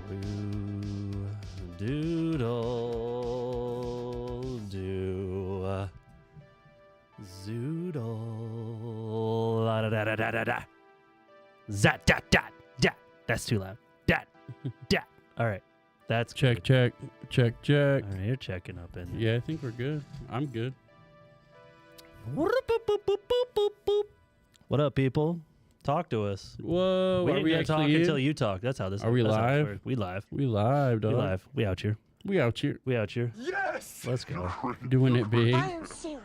Blue doodle do zoodle da da da da da da zat dat dat dat. That's too loud. Dat dat. All right, that's Check, good. check. All right, you're checking up in. Yeah, I think we're good. I'm good. What up, people? Talk to us. Whoa, We are ain't we gonna actually talk in? until you talk. That's how this. Are we that's how this live? works. We live. We live, dog. We live. We out here. We out here We out here. Yes. Let's go. doing it big. I am serious.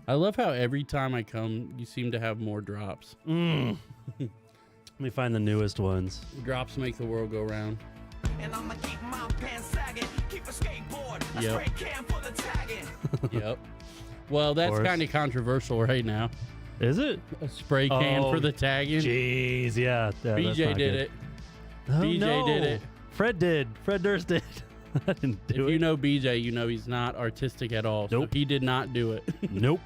I love how every time I come, you seem to have more drops. Let me find the newest ones. Drops make the world go round. And I'ma keep my pants sagging, keep a skateboard, a Yep. spray can for the tagging. Yep. Well, that's course. kind of controversial right now. Is it? A spray can Oh, for the tagging. Jeez, yeah. That's BJ not did good. it. Oh, BJ no. did it. Fred did. Fred Durst did. I didn't do If it. you know BJ, you know he's not artistic at all. Nope. So he did not do it. Nope.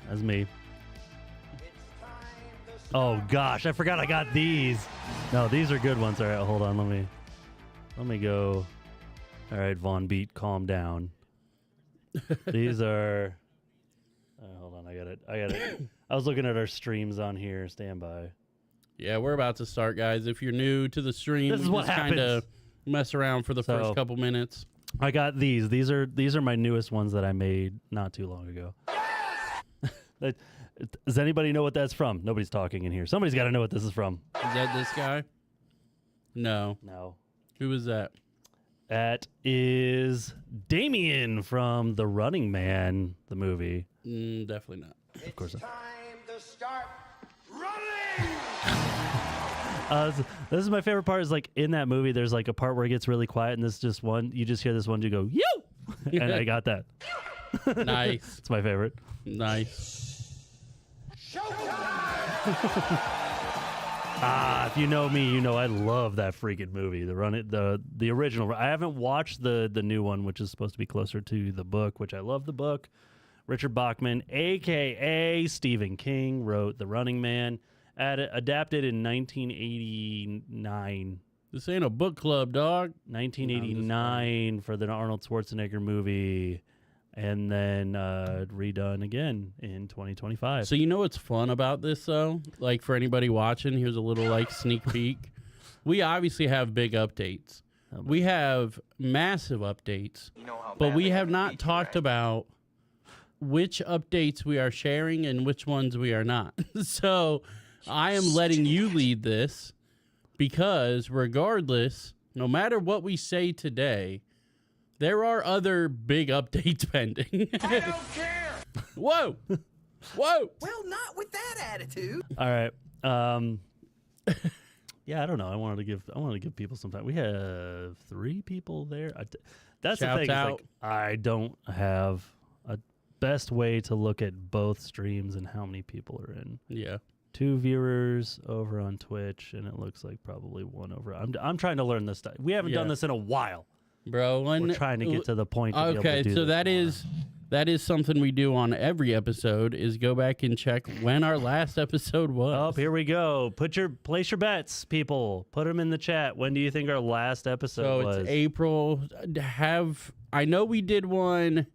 That's me. Oh gosh, I forgot I got these. No, these are good ones. All right, hold on. Let me go. All right, Von Beat, calm down. These are. Hold on, I got it. I was looking at our streams on here. Stand by. Yeah, we're about to start, guys. If you're new to the stream, This is we what just kind of happens. mess around for the So- first couple minutes. I got these. These are my newest ones that I made not too long ago. Does anybody know what that's from? Nobody's talking in here. Somebody's got to know what this is from. Is that this guy? No. No. Who was that? That is Damien from The Running Man, the movie. Definitely not. Of course. Time to start running! This is my favorite part. Is like in that movie, there's like a part where it gets really quiet, and this just one. You just hear this one dude go, "You," and I got that. Nice. It's my favorite. Nice. If you know me, you know I love that freaking movie. The original. I haven't watched the new one, which is supposed to be closer to the book, which I love the book. Richard Bachman, aka Stephen King, wrote The Running Man, adapted in 1989. This ain't a book club, dog. 1989 for the Arnold Schwarzenegger movie, and then redone again in 2025. So you know what's fun about this, though? Like, for anybody watching, here's a little, like, sneak peek. We obviously have big updates. We have massive updates. You know how But bad we they have can not beat you, talked right? about which updates we are sharing and which ones we are not. So I am letting you lead this because regardless, no matter what we say today, there are other big updates pending. I don't care! Whoa! Whoa! Well, not with that attitude. All right. Yeah, I don't know. I wanted to give people some time. We have 3 people there. That's Shouts the thing. out. Is like, I don't have a best way to look at both streams and how many people are in. Yeah. 2 viewers over on Twitch, and it looks like probably 1 over. I'm trying to learn this stuff. We haven't done Yeah. this in a while. Bro, We're trying to get to the point. To be able okay, to do so this that is something we do on every episode is go back and check when our last episode was. Oh, here we go. Place your bets, people. Put them in the chat. When do you think our last episode So was? it's April. I know we did one.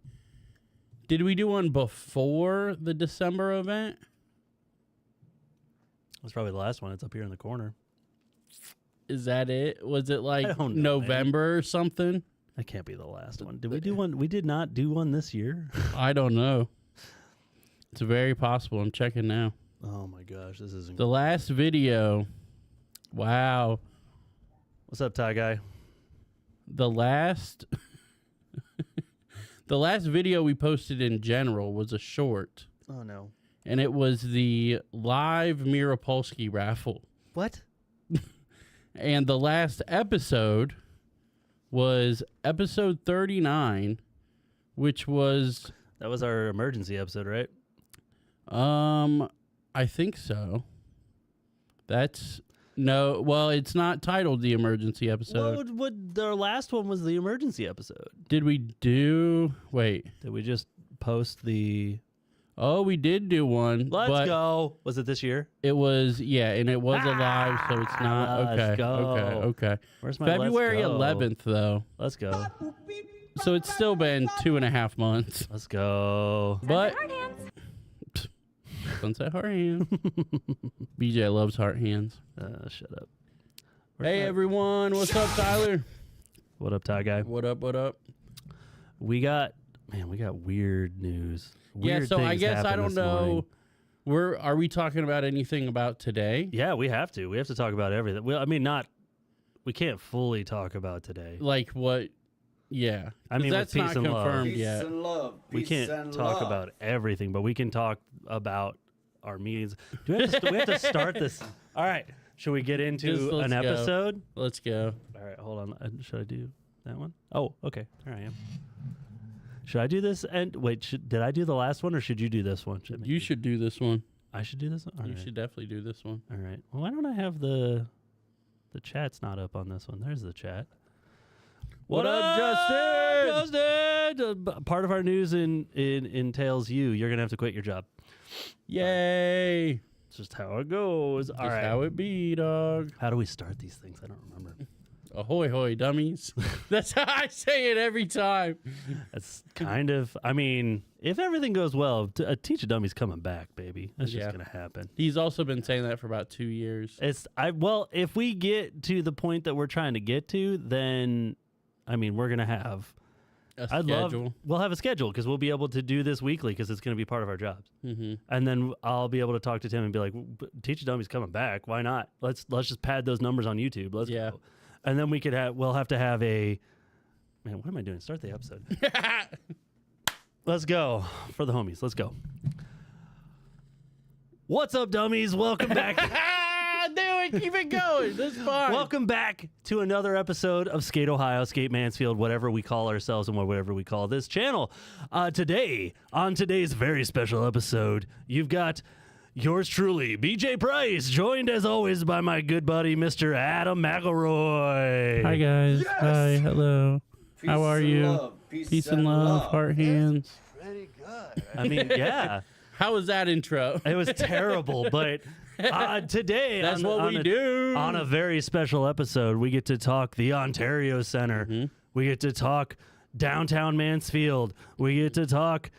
Did we do one before the December event? That's probably the last one. It's up here in the corner. Is that it? Was it like don't know, November or something? That can't be the last one. Did we do one? We did not do one this year. I don't know. It's very possible. I'm checking now. Oh my gosh, this isn't. The last video. Wow. What's up, Ty Guy? The last the last video we posted in general was a short, Oh no. and it was the live Mirapolsky raffle. What? And the last episode was episode 39, which was That was our emergency episode, right? I think so. That's no, well, it's not titled the emergency episode. What? Our last one was the emergency episode. Did we do? Wait. Did we just post the? Oh, we did do one. Let's but go. Was it this year? It was, yeah, and it was alive, so it's not. Let's Okay, go. okay. Where's my February let's go? 11th, though. Let's go. So it's still been 2.5 months. Let's go. But sunset heart hand. BJ loves heart hands. Shut up. Hey everyone, what's up, Tyler? What up, Ty guy? What up? What up? We got weird news. Yeah, Weird so I things guess I happened don't this morning. know. Are we talking about anything about today? Yeah, we have to. We have to talk about everything. Well, I mean, we can't fully talk about today. Like what? Yeah, I mean, with that's not peace and love. confirmed Peace yet. and love. We Peace can't and talk love. about everything, but we can talk about our meetings. Do we have to start this? All right. Should we get Just into let's an go. episode? Let's go. All right, hold on. Should I do that one? Oh, okay. There I am. Should I do this? And wait, did I do the last one or should you do this one? You should do this one. I should do this one? All You right. should definitely do this one. All right. Well, why don't I have the chat's not up on this one? There's the chat. What up, Justin? Part of our news entails you. You're gonna have to quit your job. Yay! It's just how it goes. All Just right. how it be, dog. How do we start these things? I don't remember. Ahoy, hoy, dummies. That's how I say it every time. That's kind of. I mean, if everything goes well, Teach a Dummy's coming back, baby. That's Yeah. just gonna happen. He's also been saying that for about 2 years. Well, if we get to the point that we're trying to get to, then I mean, we're gonna have. A I'd schedule. we'll have a schedule because we'll be able to do this weekly because it's going to be part of our jobs. Mm-hmm. And then I'll be able to talk to Tim and be like, Teach a Dummy's coming back. Why not? Let's just pad those numbers on YouTube. Let's Yeah. go. And then we'll have to have a, man, what am I doing? Start the episode. Let's go for the homies. Let's go. What's up, dummies? Welcome back. Do it. Keep it going. That's fine. Welcome back to another episode of Skate Ohio, Skate Mansfield, whatever we call ourselves and whatever we call this channel. Today, on today's very special episode, you've got yours truly, BJ Price, joined as always by my good buddy, Mr. Adam McElroy. Hi, guys. Yes. Hi. Hello. Peace How are and you? love. Peace and love. Heart hands. Pretty good. I mean, yeah, How was that intro? it was terrible, but today, That's on, what on we a, do. On a very special episode, we get to talk the Ontario Center. Mm-hmm. We get to talk downtown Mansfield. We get to talk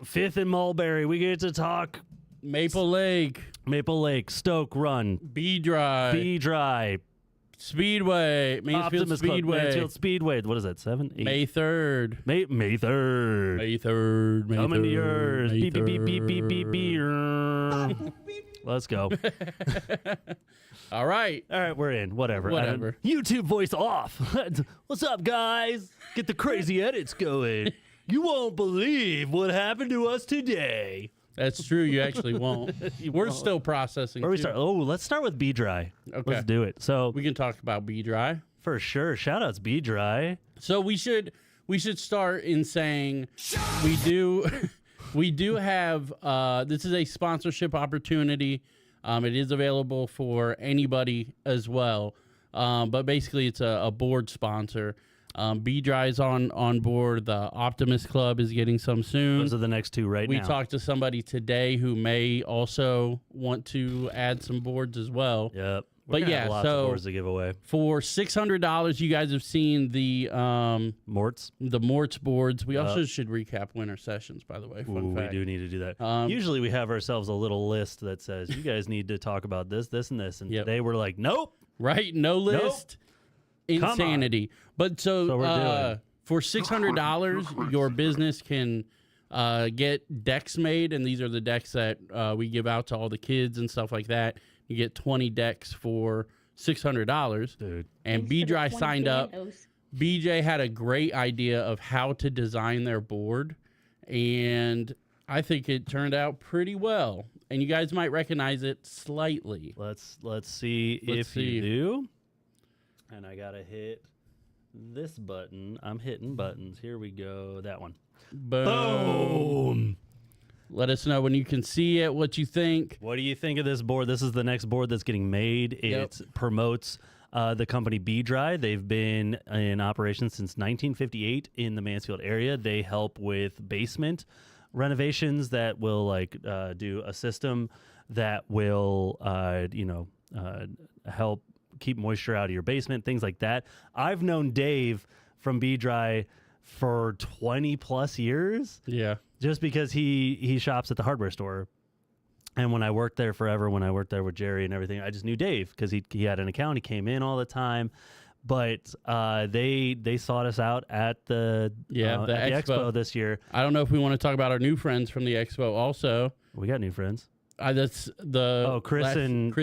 Fifth and Mulberry. We get to talk Maple Lake. Maple Lake, Stoke Run, B Drive. B Dry, Speedway. Mansfield Optimus Club, Speedway. Mansfield Speedway. What is that? 7, 8? May 3rd. May 3rd. May 3rd. May Coming to 3rd, yours. May Beep, beep, beep, beep, beep, beep, 3rd. beep. Let's go. All right. All right, we're in. Whatever. Whatever. YouTube voice off. What's up, guys? Get the crazy edits going. You won't believe what happened to us today. That's true. You actually won't. We're still processing. Where we too. start? Oh, let's start with B Dry. Okay. Let's do it. So We can talk about B Dry. for sure, shout outs B Dry. So we should start in saying we do have this is a sponsorship opportunity. It is available for anybody as well, but basically it's a board sponsor. B Dry is on board. The Optimus Club is getting some soon. Those are the next two right We now. talked to somebody today who may also want to add some boards as well. Yep. But gonna have yeah, lots so- of boards to give away. For $600, you guys have seen the Morts. Morts boards. We also should recap winter sessions, by the way. Fun Ooh, we fact. do need to do that. Um, Usually we have ourselves a little list that says, you guys need to talk about this, this, and this. And Yep. today we're like, nope. Right? No list. on. Insanity. But so we're doing. for $600, your business can get decks made, and these are the decks that we give out to all the kids and stuff like that. You get 20 decks for $600. Dude. And B Dry signed up. BJ had a great idea of how to design their board, and I think it turned out pretty well. And you guys might recognize it slightly. Let's see Let's if see. you do. And I gotta hit this button. I'm hitting buttons. Here we go. That one. Boom. Let us know when you can see it, what you think. What do you think of this board? This is the next board that's getting made. It promotes the company B Dry. They've been in operation since 1958 in the Mansfield area. They help with basement renovations that will like do a system that will help keep moisture out of your basement, things like that. I've known Dave from Be Dry for 20 plus years. Yeah. Just because he shops at the hardware store. And when I worked there forever, when I worked there with Jerry and everything, I just knew Dave because he had an account. He came in all the time. But they sought us out at the expo this year. I don't know if we want to talk about our new friends from the expo also. We got new friends. That's the Chris and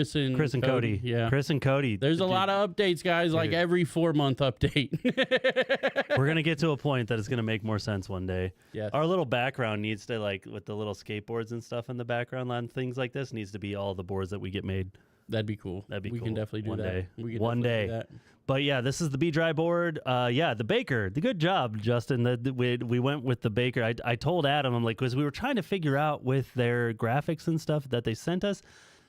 Cody. Yeah, Chris and Cody. There's a lot of updates, guys. Like every 4-month update. We're gonna get to a point that it's gonna make more sense one day. Yes. Our little background needs to, like, with the little skateboards and stuff in the background and things like this, needs to be all the boards that we get made. That'd be cool. We can definitely do one that. day. We can One definitely day. do that. But yeah, this is the Be Dry board. The Baker. The good job, Justin. We went with the Baker. I told Adam, I'm like, because we were trying to figure out with their graphics and stuff that they sent us.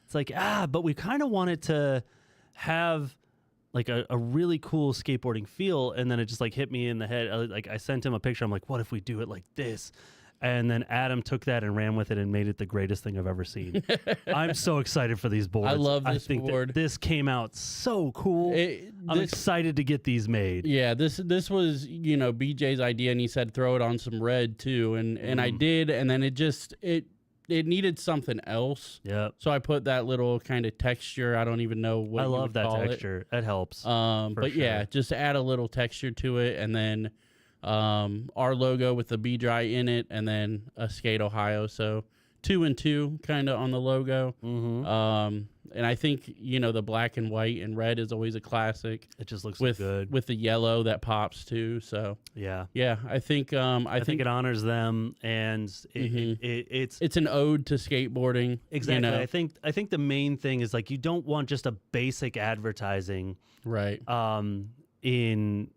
It's like, but we kind of wanted to have like a really cool skateboarding feel. And then it just like hit me in the head. Like I sent him a picture. I'm like, what if we do it like this? And then Adam took that and ran with it and made it the greatest thing I've ever seen. I'm so excited for these boards. I love this think board. This came out so cool. I'm excited to get these made. Yeah, this was, BJ's idea, and he said throw it on some red too, and I did, and then it needed something else. Yep. So I put that little kind of texture. I don't even know what I you love would that call texture. It helps. But yeah, sure. just add a little texture to it, and then our logo with the Be Dry in it, and then a Skate Ohio. So 2 and 2 kind of on the logo. And I think the black and white and red is always a classic. It just looks with good with the yellow that pops too. So yeah, I think I think it honors them, and it's an ode to skateboarding. Exactly. I think the main thing is like you don't want just a basic advertising, right? In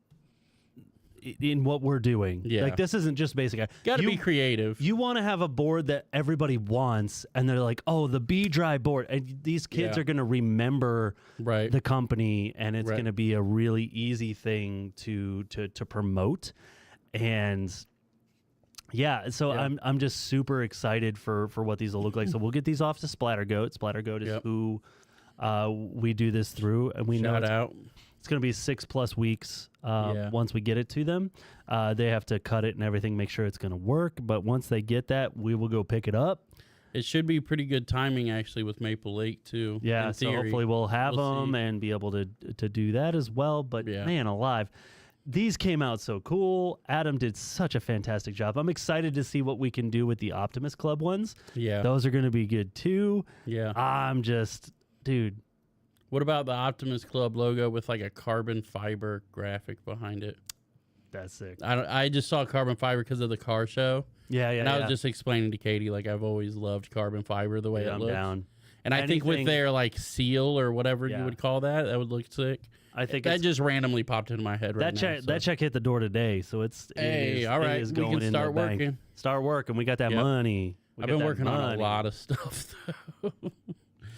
what we're doing. Yeah. Like this isn't just basic. Got to be creative. You want to have a board that everybody wants, and they're like, oh, the Be Dry board. And these kids are going to remember the company, and it's going to be a really easy thing to promote. And so I'm just super excited for what these will look like. So we'll get these off to Splattergoat. Splattergoat is who we do this through, and we Shout know out. It's going to be 6+ weeks once we get it to them. They have to cut it and everything, make sure it's going to work. But once they get that, we will go pick it up. It should be pretty good timing, actually, with Maple Lake, too. Yeah, so hopefully we'll have them and be able to do that as well. But man alive, these came out so cool. Adam did such a fantastic job. I'm excited to see what we can do with the Optimus Club ones. Yeah. Those are going to be good, too. Yeah. I'm just, dude. What about the Optimus Club logo with like a carbon fiber graphic behind it? That's sick. I just saw carbon fiber because of the car show. Yeah. And I was just explaining to Katie, like, I've always loved carbon fiber the way it looks. Down. And I think with their like seal or whatever you would call that would look sick. I think that just randomly popped into my head right now. That check hit the door today, so it is going we can in start the bank. working. Start working. We got that money. I've been working on a lot of stuff though.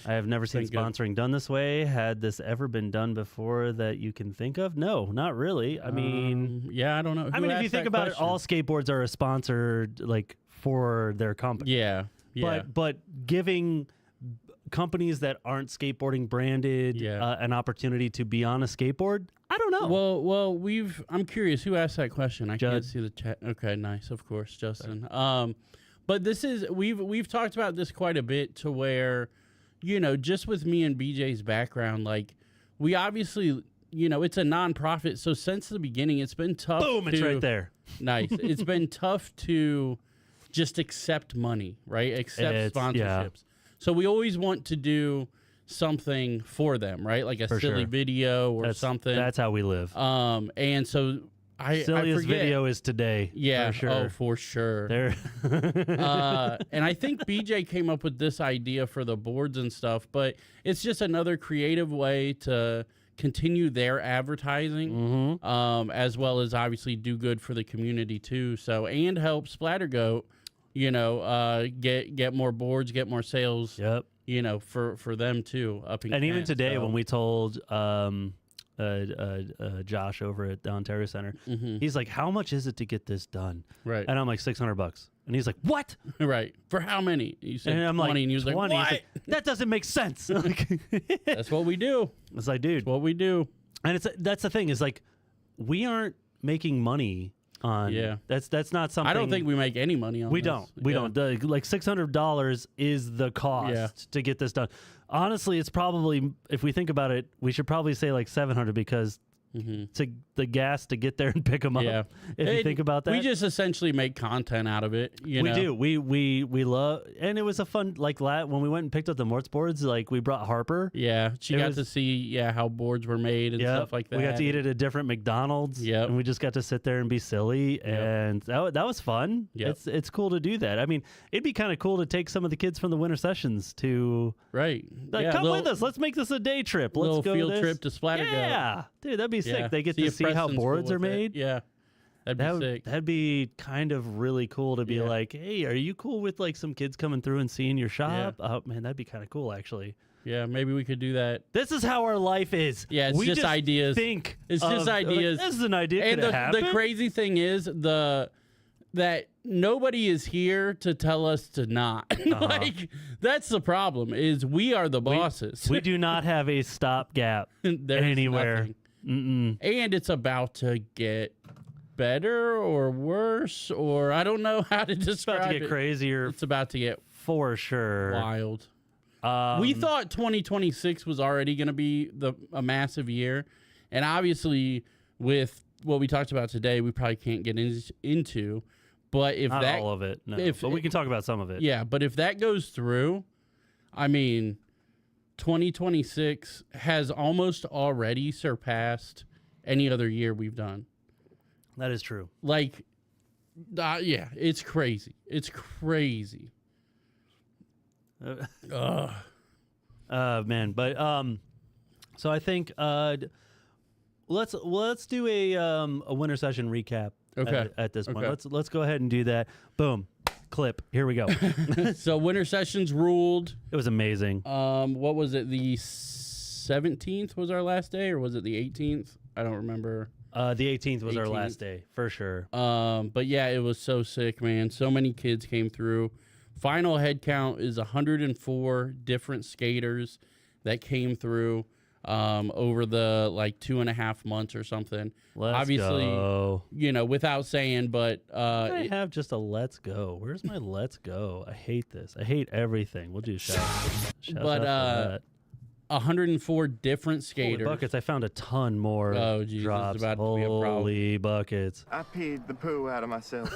I have never seen sponsoring done this way. Had this ever been done before that you can think of? No, not really. I mean, I don't know. I mean, if you think about it, all skateboards are sponsored like for their company. Yeah. But giving companies that aren't skateboarding branded an opportunity to be on a skateboard, I don't know. Well, I'm curious who asked that question. I can't see the chat. Okay, nice, of course, Justin. But this is we've talked about this quite a bit to where, just with me and BJ's background, like we obviously, it's a nonprofit. So since the beginning, it's been tough. Boom, it's right there. Nice. It's been tough to just accept money, right? Accept sponsorships. Yeah. So we always want to do something for them, right? Like a silly video or something. That's how we live. And so silliest video is today. Yeah. For sure. Oh, for sure. And I think BJ came up with this idea for the boards and stuff, but it's just another creative way to continue their advertising, as well as obviously do good for the community too. So, and help Splattergoat, get more boards, get more sales. Yep. For them too. And even today, when we told Josh over at the Ontario Center. Mhm. He's like, "How much is it to get this done?" Right. And I'm like, $600. And he's like, "What?" Right. For how many? You said And I'm 20, like, and he was 20. like, He's what? like, that doesn't make sense. That's what we do. It's like, dude, What we do. and that's the thing is like, we aren't making money on. Yeah. That's not something. I don't think we make any money on We this. don't. We Yeah. don't. Like $600 is the cost Yeah. to get this done. Honestly, it's probably, if we think about it, we should probably say like 700 because to the gas to get there and pick them Yeah. up. If you think about that, We just essentially make content out of it. You we know? do. We love, and it was a fun like when we went and picked up the Mort's boards. Like we brought Harper. Yeah. She It got was- to see how boards were made and Yeah, stuff like that. We got to eat at a different McDonald's. Yep. And we just got to sit there and be silly, and that was fun. Yep. It's cool to do that. I mean, it'd be kind of cool to take some of the kids from the winter sessions to Right. like, come with us. Let's make this a day trip. Let's Little go field this. trip to Splattergo. Yeah, dude, that'd be sick. Yeah. They get to if see how Preston's cool boards are with it. made. Yeah. That'd be sick. That'd be kind of really cool to be Yeah. like, hey, are you cool with like some kids coming through and seeing your shop? Oh man, that'd be kind of cool actually. Yeah. Maybe we could do that. This is how our life is. Yeah, it's we just ideas. Think It's just like, ideas. this is an idea. And Could it the happen? crazy thing is that nobody is here to tell us to not. Like that's the problem. Is we are the bosses. we do not have a stopgap There is anywhere. nothing. Mm-mm. And it's about to get better or worse, or I don't know how to It's describe about to get it. crazier It's about to get for sure. wild. Um, We thought 2026 was already going to be a massive year, and obviously with what we talked about today, we probably can't get into. But if not that, all of it, no. if- but we can talk about some of it. yeah, but if that goes through, I mean, 2026 has almost already surpassed any other year we've done. That is true. Like, yeah, it's crazy. It's crazy. Ugh. Man, but so I think let's do a winter session recap. Okay. At this point, Okay. let's go ahead and do that. Boom, clip. Here we go. So winter sessions ruled. It was amazing. What was it? The 17th was our last day, or was it the 18th? I don't remember. The 18th was our 18th. last day for sure. But yeah, it was so sick, man. So many kids came through. Final head count is 104 different skaters that came through over the like 2.5 months or something. Let's Obviously, go. without saying, but I have just a let's go. Where's my let's go? I hate this. I hate everything. We'll do shout But, out for that. 104 different Holy skaters. buckets! I found a ton more Oh, Jesus, drops. it's about to be a problem. Holy buckets! I peed the poo out of myself.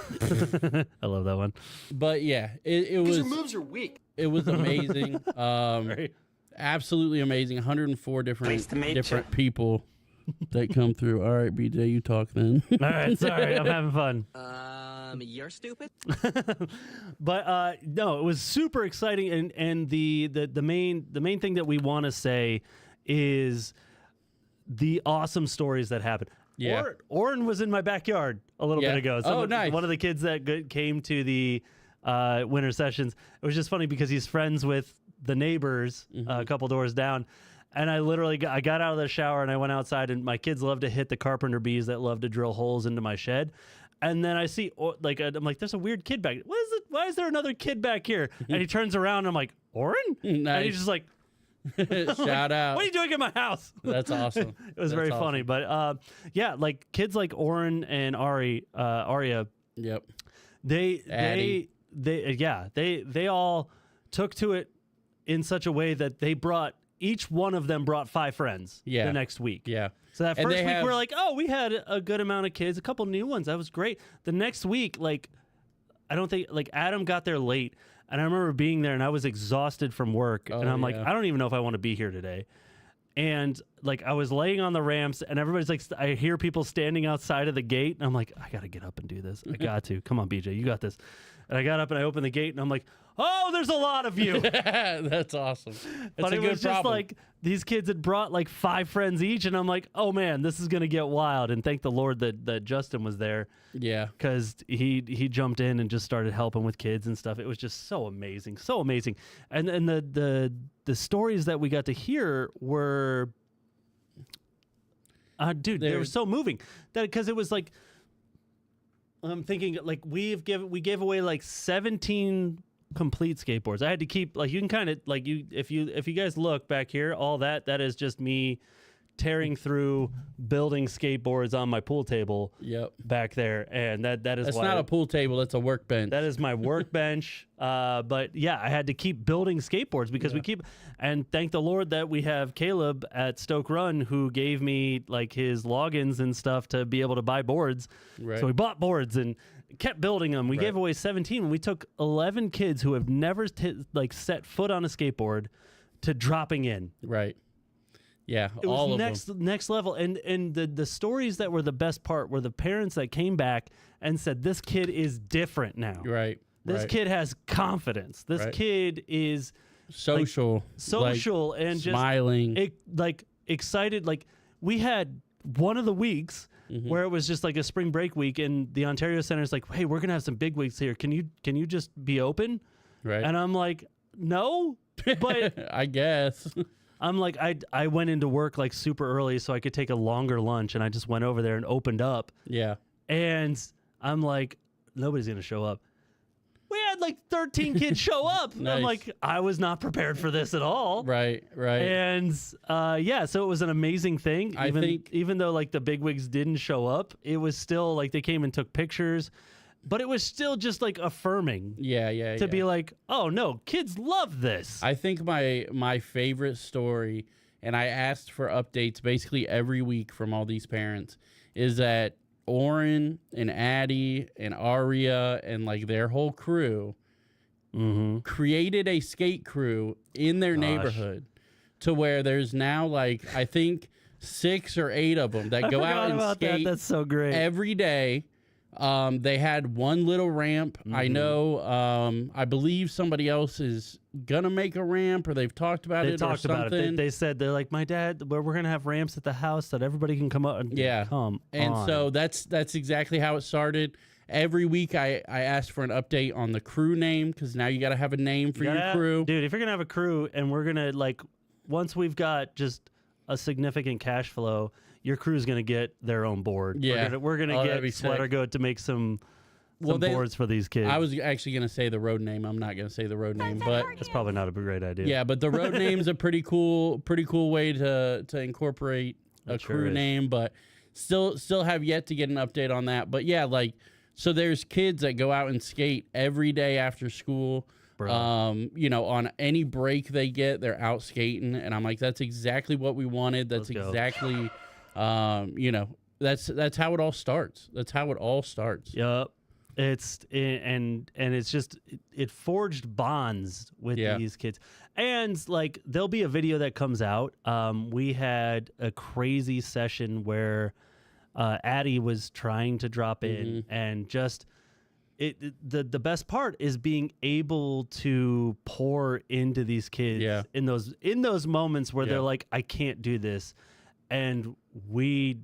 I love that one. But yeah, it was moves are weak. it was amazing. Right? Absolutely amazing. 104 Nice to meet different people that come through. All right, BJ, you talk then. All right, sorry, I'm having fun. You're stupid. But no, it was super exciting, and the main thing that we want to say is the awesome stories that happened. Yeah. Oren was in my backyard a little Yeah. bit ago. Oh, nice. One of the kids that came to the winter sessions. It was just funny because he's friends with the neighbors a couple doors down. And I literally I got out of the shower and I went outside, and my kids love to hit the carpenter bees that love to drill holes into my shed. And then I see, I'm like, there's a weird kid back. What is it? Why is there another kid back here? And he turns around and I'm like, Oren? And Nice. he's just like, Shout out. what are you doing in my house? That's awesome. It was very funny. But yeah, like kids like Oren and Aria, Yep. they all took to it in such a way that each one of them brought 5 friends Yeah. the next week. Yeah. So that And first they week have- we were like, oh, we had a good amount of kids, a couple new ones. That was great. The next week, like, I don't think, like, Adam got there late, and I remember being there and I was exhausted from work, and I'm like, yeah. I don't even know if I want to be here today. And like I was laying on the ramps, and everybody's like, I hear people standing outside of the gate, and I'm like, I gotta get up and do this. I got to. Come on, BJ, you got this. And I got up and I opened the gate, and I'm like, oh, there's a lot of you. That's awesome. That's But a it good was just problem. like these kids had brought like 5 friends each, and I'm like, oh man, this is gonna get wild. And thank the Lord that Justin was there, yeah. because he jumped in and just started helping with kids and stuff. It was just so amazing, so amazing. And the stories that we got to hear were Dude, they were They're- so moving that because it was like I'm thinking like we gave away like 17 complete skateboards. I had to keep like you can kind of like if you guys look back here, all that is just me tearing through building skateboards on my pool table Yep. back there, and that is That's why not a pool table. That's a workbench. that is my workbench. But yeah, I had to keep building skateboards because we keep, and thank the Lord that we have Caleb at Stoke Run who gave me like his logins and stuff to be able to buy boards. Right. So we bought boards and kept building them. We gave away 17. And we took 11 kids who have never like set foot on a skateboard to dropping in. Right. Yeah. It all was of them. next level, and the stories that were the best part were the parents that came back and said, "This kid is different now. Right. This right. kid has confidence. This Right. kid is social, social like, and just smiling. like excited." Like we had one of the weeks where it was just like a spring break week, and the Ontario Center is like, "Hey, we're gonna have some big weeks here. Can you just be open?" right. And I'm like, "No," but I guess. I'm like, I went into work like super early so I could take a longer lunch, and I just went over there and opened up, Yeah. and I'm like, nobody's gonna show up. We had like 13 kids show up. And I'm Nice. like, I was not prepared for this at all. Right. Right. And yeah, so it was an amazing thing. I think- even though like the bigwigs didn't show up, it was still like they came and took pictures, but it was still just like affirming yeah. Yeah. to yeah. be like, oh no, kids love this. I think my favorite story, and I asked for updates basically every week from all these parents, is that Oren and Addie and Aria and like their whole crew created a skate crew in their neighborhood to where there's now like I think 6 or 8 of them that I go forgot out and about that. skate That's so great. every day. They had one little ramp. I know. I believe somebody else is gonna make a ramp, or they've talked about They it talked or about something. it. They said they're like, my dad. We're gonna have ramps at the house that everybody can come up and Yeah. come. And on. so that's exactly how it started. Every week I asked for an update on the crew name because now you got to have a name for your Yeah, crew. dude. If you're gonna have a crew, and we're gonna like, once we've got just a significant cash flow, your crew's gonna get their own board. Yeah. we're gonna Oh, that'd be get Sweater sick. Goat to make some they- boards for these kids. I was actually going to say the road name. I'm not going to say the road name, but That's probably not a great idea. yeah, but the road name's a pretty cool way to incorporate a It sure crew is. name, but still have yet to get an update on that. But yeah, like so there's kids that go out and skate every day after school. Bro. You know, on any break they get, they're out skating, and I'm like, that's exactly what we wanted. That's Let's go. exactly, you know, that's how it all starts. That's how it all starts. Yep. And it's just it forged bonds with Yeah. these kids, and like there'll be a video that comes out. We had a crazy session where Addie was trying to drop in, and just the best part is being able to pour into these kids Yeah. in those moments where Yeah. they're like, I can't do this, and we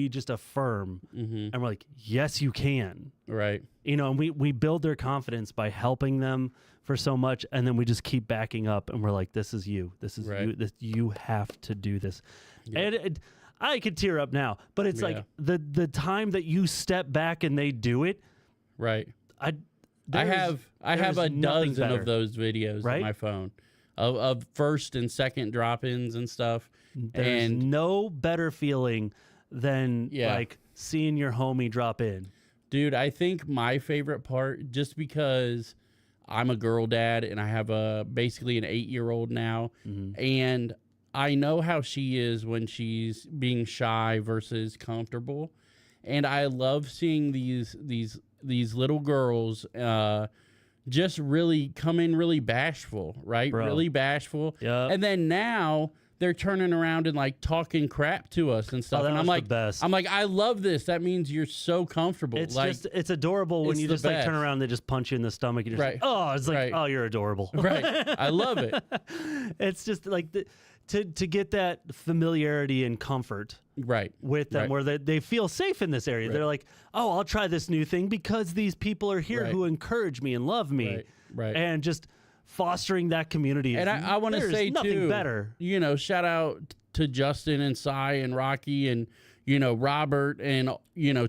just affirm, and we're like, yes, you can. Right. You know, and we build their confidence by helping them for so much, and then we just keep backing up, and we're like, this is you. This is Right. you. You have to do this. And I could tear up now, but it's Yeah. like the time that you step back and they do it, Right. I there's- have there's a nothing dozen better. of those videos Right? on my phone of first and second drop-ins and stuff. There's and no better feeling than Yeah. like seeing your homie drop in. dude, I think my favorite part, just because I'm a girl dad and I have basically an 8-year-old now, and I know how she is when she's being shy versus comfortable, and I love seeing these little girls just really come in really bashful, right? Bro. Really bashful, Yep. and then now they're turning around and like talking crap to us and stuff. that And I'm was the like, best. I'm like, I love this. That means you're so comfortable. It's like, just it's adorable when it's you the just like turn best. around and they just punch you in the stomach and you're Right. just like, oh, it's like, Right. oh, you're adorable. right. I love it. It's just like to get that familiarity and comfort Right. with them Right. where they feel safe in this area. Right. They're like, oh, I'll try this new thing because these people are here Right. who encourage me and love me. Right. Right. And just fostering that community. And I want to there's say nothing too, better. you know, shout out to Justin and Cy and Rocky and Robert and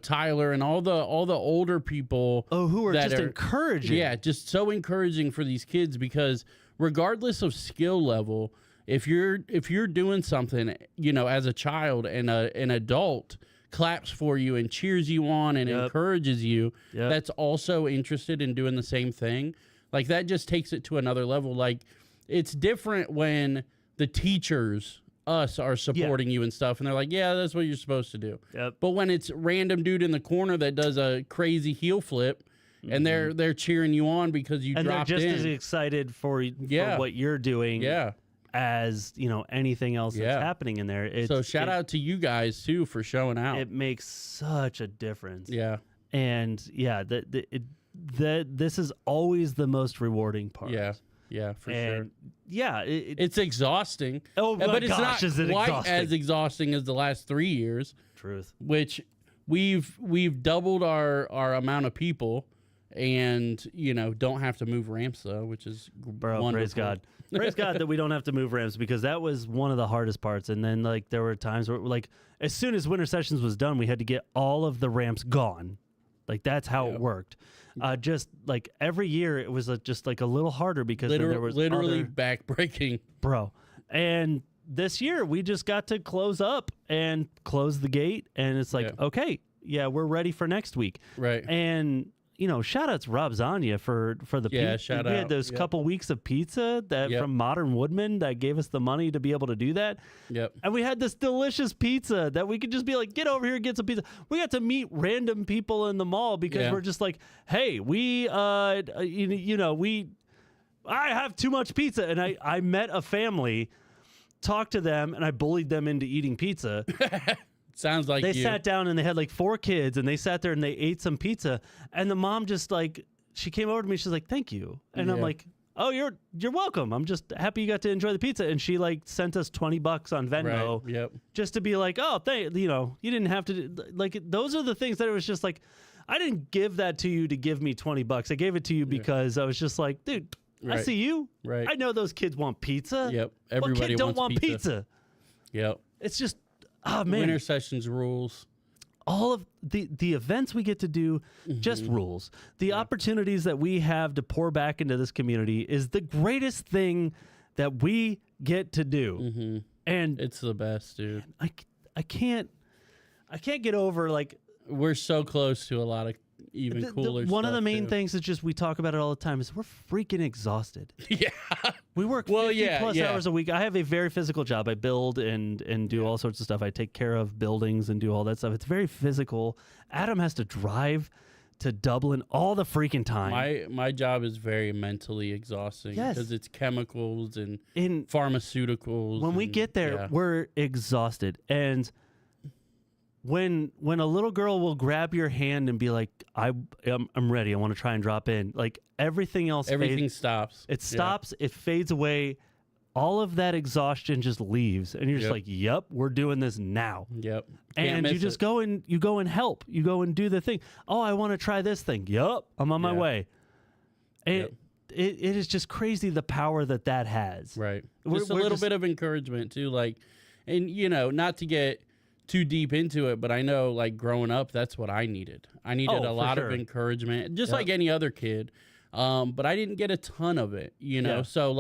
Tyler and all the older people. Oh, who are that just encouraging. Yeah, just so encouraging for these kids, because regardless of skill level, if you're doing something, as a child, and an adult claps for you and cheers you on and encourages you, that's also interested in doing the same thing, like that just takes it to another level. Like, it's different when the teachers, us, are supporting you and stuff, and they're like, yeah, that's what you're supposed to do. But when it's random dude in the corner that does a crazy heel flip, and they're cheering you on because you dropped in, and they're just as excited for what you're doing as anything else that's happening in there. So shout out to you guys too for showing out. It makes such a difference. Yeah. And this is always the most rewarding part. Yeah, for sure. Yeah, it's exhausting. Oh my but it's gosh, not is it quite exhausting? as exhausting as the last 3 years. Truth. Which we've doubled our amount of people, and don't have to move ramps though, which is wonderful. Praise God. Praise God that we don't have to move ramps, because that was one of the hardest parts. And then there were times where as soon as winter sessions was done, we had to get all of the ramps gone. That's how it worked. Just every year it was just a little harder, because then there was literally backbreaking, bro. And this year we just got to close up and close the gate, and it's okay, we're ready for next week, right? And shout out to Rob Zania for the pizza. Shout we out. had those couple weeks of pizza from Modern Woodman that gave us the money to be able to do that. And we had this delicious pizza that we could just be like, get over here and get some pizza. We got to meet random people in the mall because we're just like, hey, I have too much pizza. And I met a family, talked to them, and I bullied them into eating pizza. Sounds like they sat down and they had 4 kids, and they sat there and they ate some pizza, and the mom just she came over to me, she's like, thank you, and I'm like, oh, you're welcome, I'm just happy you got to enjoy the pizza. And she sent us $20 on Venmo, just to be like, oh, you didn't have to those are the things that it was just I didn't give that to you to give me $20. I gave it to you because I was just like, dude, I see you, I know those kids want pizza. Everybody what kid don't want pizza. It's just, oh man, winter sessions rules. All of the events we get to do just rules. The opportunities that we have to pour back into this community is the greatest thing that we get to do. And it's the best, dude. I can't get over we're so close to a lot of even cooler one stuff of the main too. things is just, we talk about it all the time, is we're freaking exhausted. We work 50 plus hours a week. I have a very physical job. I build and do all sorts of stuff. I take care of buildings and do all that stuff. It's very physical. Adam has to drive to Dublin all the freaking time. My job is very mentally exhausting because it's chemicals and pharmaceuticals. When we get there, we're exhausted. And when a little girl will grab your hand and be like, I'm ready, I want to try and drop in, everything else stops. It stops, it fades away. All of that exhaustion just leaves, and you're just like, yep, we're doing this now. And you just go and help. You go and do the thing. Oh, I want to try this thing. Yep, I'm on my way. And it is just crazy the power that has. Right. Just a little bit of encouragement too, and not to get too deep into it, but I know growing up, that's what I needed. I needed a lot of encouragement, just like any other kid. But I didn't get a ton of it, So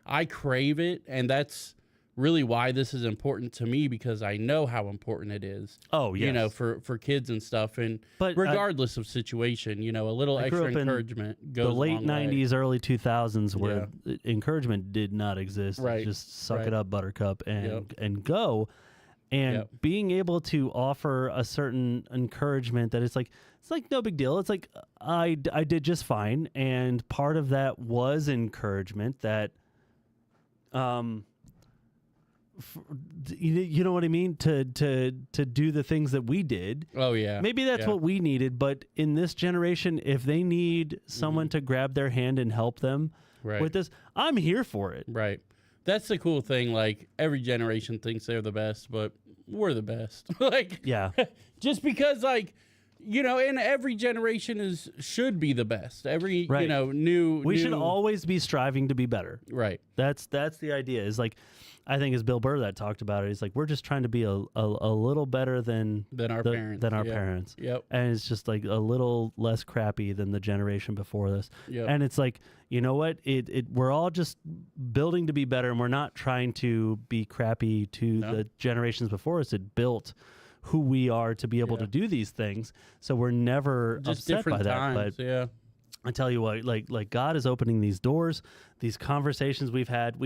I crave it, and that's really why this is important to me, because I know how important it is. Oh, yes. For kids and stuff, but regardless of situation, a little I extra grew up encouragement goes the late a long way. 90s, early 2000s, where encouragement did not exist. Right. Just suck it up, buttercup, and go. And being able to offer a certain encouragement that it's no big deal. It's I did just fine, and part of that was encouragement that, you know what I mean, to do the things that we did. Oh yeah, maybe that's what we needed. But in this generation, if they need someone to grab their hand and help them with this, I'm here for it. Right. That's the cool thing. Every generation thinks they're the best, but we're the best. Just because and every generation should be the best. Every Right. new. We should new- always be striving to be better. right. That's the idea. Is like, I think it's Bill Burr that talked about it. He's like, we're just trying to be a little better than Our parents. than our Yep. parents. Yep. And it's just like a little less crappy than the generation before this. Yep. And it's like, you know what? We're all just building to be better, and we're not trying to be crappy to No. the generations before us. It built who we are to be able to do these things. So we're never Just upset different by that. times. But Yeah. I tell you what, like God is opening these doors, these conversations we've had.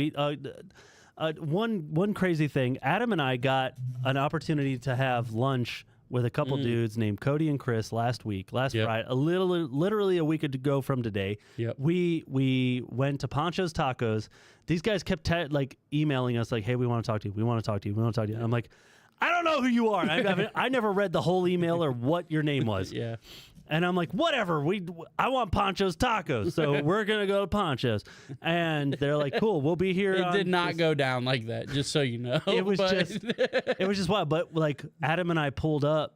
One crazy thing, Adam and I got an opportunity to have lunch with a couple dudes named Cody and Chris last Yep. Friday, literally a week ago from today. Yep. We went to Pancho's Tacos. These guys kept emailing us like, hey, we want to talk to you. We want to talk to you. We want to talk to you. I'm like, I don't know who you are. I never read the whole email or what your name was. Yeah. And I'm like, whatever. I want Pancho's Tacos, so we're gonna go to Pancho's. And they're like, cool. We'll be here. It did not go down like that. Just so you know. It was but- it was just wild. But like Adam and I pulled up,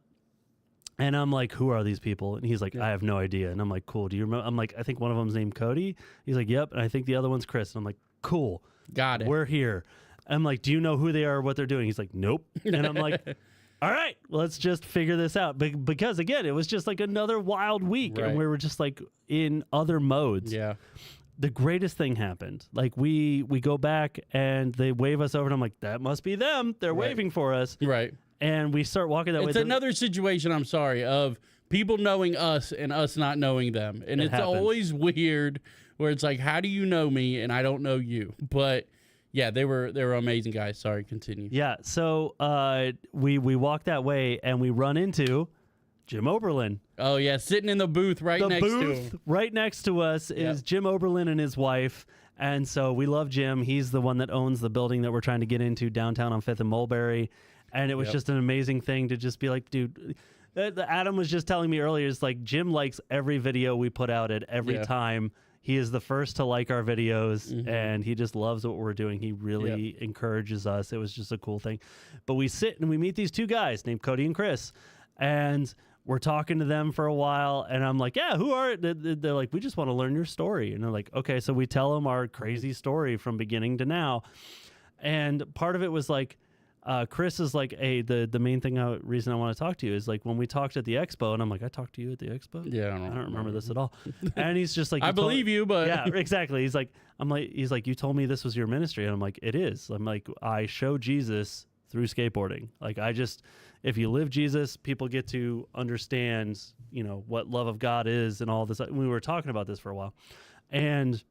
and I'm like, who are these people? And he's like, I have no idea. And I'm like, cool. Do you remember? I'm like, I think one of them's named Cody. He's like, yep. And I think the other one's Chris. And I'm like, cool. Got it. We're here. I'm like, do you know who they are or what they're doing? He's like, nope. And I'm like, all right, let's just figure this out. Because again, it was just like another wild week, Right. and we were just like in other modes. Yeah. The greatest thing happened. Like we go back and they wave us over, and I'm like, that must be them. They're Right. waving for us. Right. And we start walking that way. It's another situation, I'm sorry, of people knowing us and us not knowing them. And It it's happens. always weird where it's like, how do you know me and I don't know you? But yeah, they were amazing guys. Sorry, continue. Yeah. So we walk that way and we run into Jim Oberlin. Oh yeah, sitting in the booth right The next to booth him. right next to us is Yep. Jim Oberlin and his wife. And so we love Jim. He's the one that owns the building that we're trying to get into downtown on 5th and Mulberry. And it was Yep. just an amazing thing to just be like, dude, Adam was just telling me earlier, it's like Jim likes every video we put out at every Yeah. time. He is the first to like our videos, Mm-hmm. and he just loves what we're doing. He really encourages us. It was just a cool thing. But we sit and we meet these two guys named Cody and Chris, and we're talking to them for a while. And I'm like, yeah, who are they're like, we just want to learn your story. And they're like, okay. So we tell them our crazy story from beginning to now. And part of it was like, Chris is like, hey, the main reason I want to talk to you is like when we talked at the expo, and I'm like, I talked to you at the expo? Yeah, I don't remember this at all. And he's just like, I believe you, but yeah, exactly. He's like, you told me this was your ministry, and I'm like, it is. I'm like, I show Jesus through skateboarding. Like, if you live Jesus, people get to understand, what love of God is and all this. We were talking about this for a while, and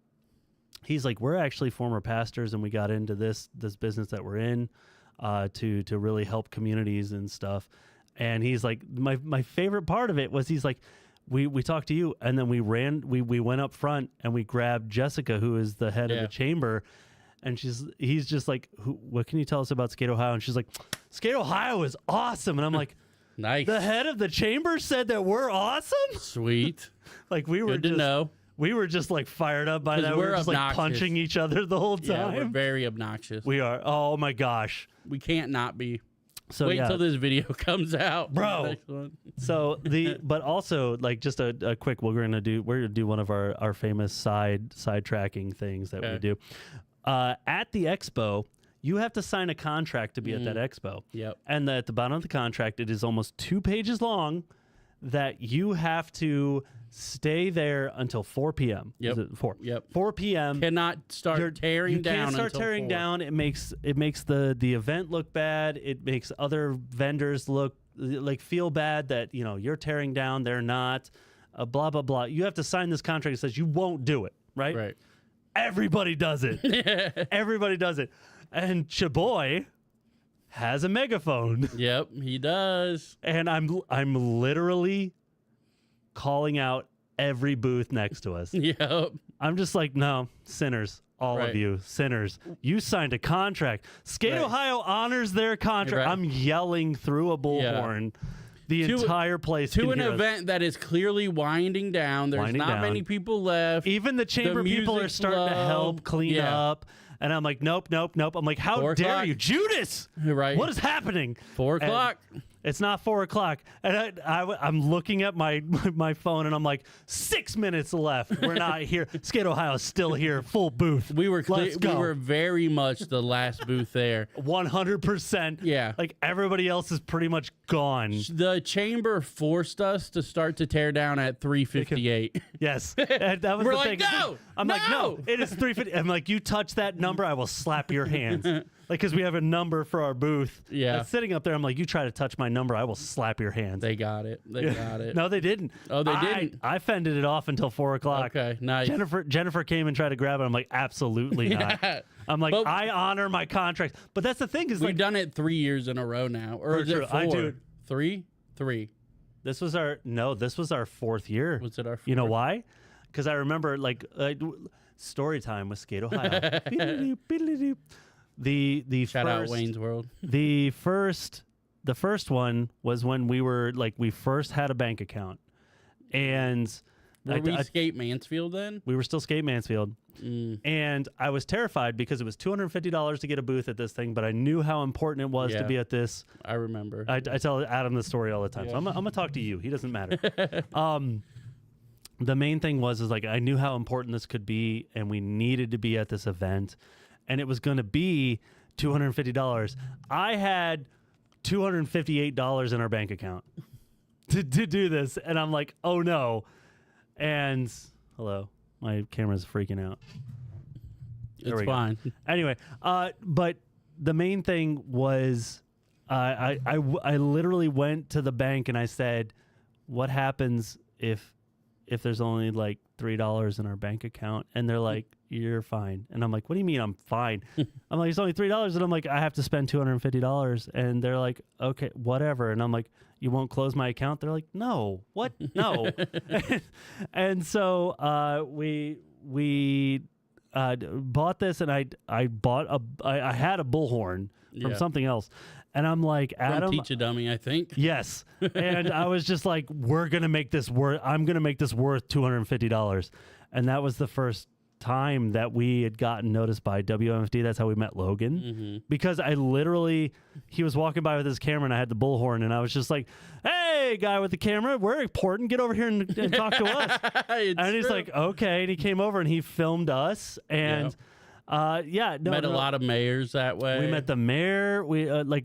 he's like, we're actually former pastors, and we got into this business that we're in. To really help communities and stuff. And he's like, my favorite part of it was he's like, we talked to you, and then we went up front and we grabbed Jessica, who is the head of the chamber, and he's just like, what can you tell us about Skate Ohio? And she's like, Skate Ohio is awesome. And I'm like, nice. the head of the chamber said that we're awesome. Sweet. Like we were Good to just, know. we were just like fired up by 'Cause that. We we're were just like obnoxious. punching each other the whole Yeah, we're time. very obnoxious. We are. Oh my gosh. We can't not be. So Wait yeah. until this video comes out, Bro. Next one. So but also like just a quick, we're gonna do one of our famous side tracking things that we Okay. do. At the expo, you have to sign a contract to be at that expo. Yep. And at the bottom of the contract, it is almost 2 pages long that you have to stay there until 4 p.m. Yep. Is it 4? Yep. 4 p.m. Cannot start tearing you down. can't start until tearing 4. down. It makes the event look bad. It makes other vendors feel bad that you're tearing down. They're not. Blah blah blah. You have to sign this contract that says you won't do it. Right. Right. Everybody does it. Everybody does it. And Chaboy has a megaphone, Yep, he does. and I'm literally calling out every booth next to us. Yep. I'm just like, no, sinners, all Right. of you, sinners. You signed a contract. Skate Right. Ohio honors their contract. Right. I'm yelling through a bullhorn. The To- entire place To can an hear us. event that is clearly winding down. There's Winding not down. many people left. Even the chamber people are music's starting to low. help clean Yeah. up. And I'm like, nope. I'm like, how 4 dare o'clock. you, Judas? Right. What is happening? 4 And- o'clock. It's not 4 o'clock. And I'm looking at my phone and I'm like, 6 minutes left. We're not here. Skate Ohio's still here, full booth. We were Let's go. we were very much the last booth there. 100%. Yeah. Like everybody else is pretty much gone. The chamber forced us to start to tear down at 3:58. Yes. And that was We're the like, thing. no, I'm like, no, no. it is 350. I'm like, you touch that number, I will slap your hands. Like, because we have a number for our booth. Yeah. It's sitting up there. I'm like, you try to touch my number, I will slap your hands. They got it. They got it. No, they didn't. Oh, they didn't? I fended it off until 4 o'clock. Okay, nice. Jennifer came and tried to grab it. I'm like, absolutely not. Yeah. I'm like, But- I honor my contract. But that's the thing is We've like, done it 3 years in a row now. Or is true. it 4? I do. 3? 3. this was our 4th year. Was it our You know 4th? why? Because I remember like story time with Skate Ohio. Beedly-doop, beedly-doop. The Shout first, out Wayne's World. The first one was when we first had a bank account, and Were we skate Mansfield then? we were still Skate Mansfield. And I was terrified because it was $250 to get a booth at this thing, but I knew how important it was to Yeah. be at this. I remember. I tell Adam the story all the time, so I'm gonna talk to you. He doesn't matter. The main thing was like I knew how important this could be, and we needed to be at this event, and it was going to be $250. I had $258 in our bank account to do this, and I'm like, oh no. And hello, my camera's freaking out. There it's we go. fine. Anyway, but the main thing was I literally went to the bank and I said, what happens if there's only like $3 in our bank account? And they're like, you're fine. And I'm like, what do you mean I'm fine? I'm like, it's only $3. And I'm like, I have to spend $250. And they're like, okay, whatever. And I'm like, you won't close my account? They're like, no. What? No. And so we bought this, and I had a bullhorn from Yeah. something else. And I'm like, Adam, From Teach a Dummy, I think. yes. And I was just like, I'm going to make this worth $250. And that was the first time that we had gotten noticed by WMFD. That's how we met Logan. Because he was walking by with his camera and I had the bullhorn, and I was just like, hey, guy with the camera, we're important. Get over here and talk to us. And he's like, okay. And he came over and he filmed us. And Met a lot of mayors that way. we met the mayor,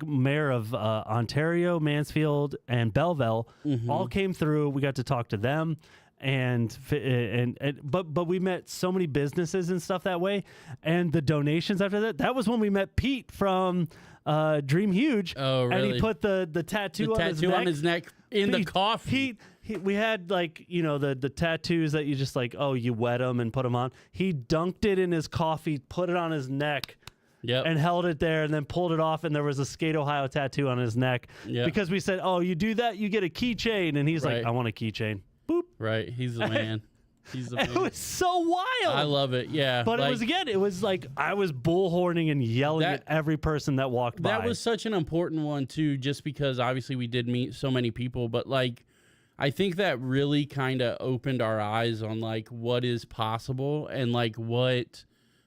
mayor of Ontario, Mansfield, and Belleville. All came through. We got to talk to them, but we met so many businesses and stuff that way. And the donations after that. That was when we met Pete from Dream Huge. Oh, really? And he put the tattoo, on his neck in the coffee. We had the tattoos that you just you wet them and put them on. He dunked it in his coffee, put it on his neck, Yep. and held it there, and then pulled it off, and there was a Skate Ohio tattoo on his neck. Yep. Because we said, oh, you do that, you get a keychain, and he's Right. like, I want a keychain. Boop. Right. He's the man. He's the It man. was so wild. I love it. Yeah. But it was like I was bullhorning and yelling That- at every person that walked by. That was such an important one too, just because obviously we did meet so many people, but I think that really kind of opened our eyes on what is possible and what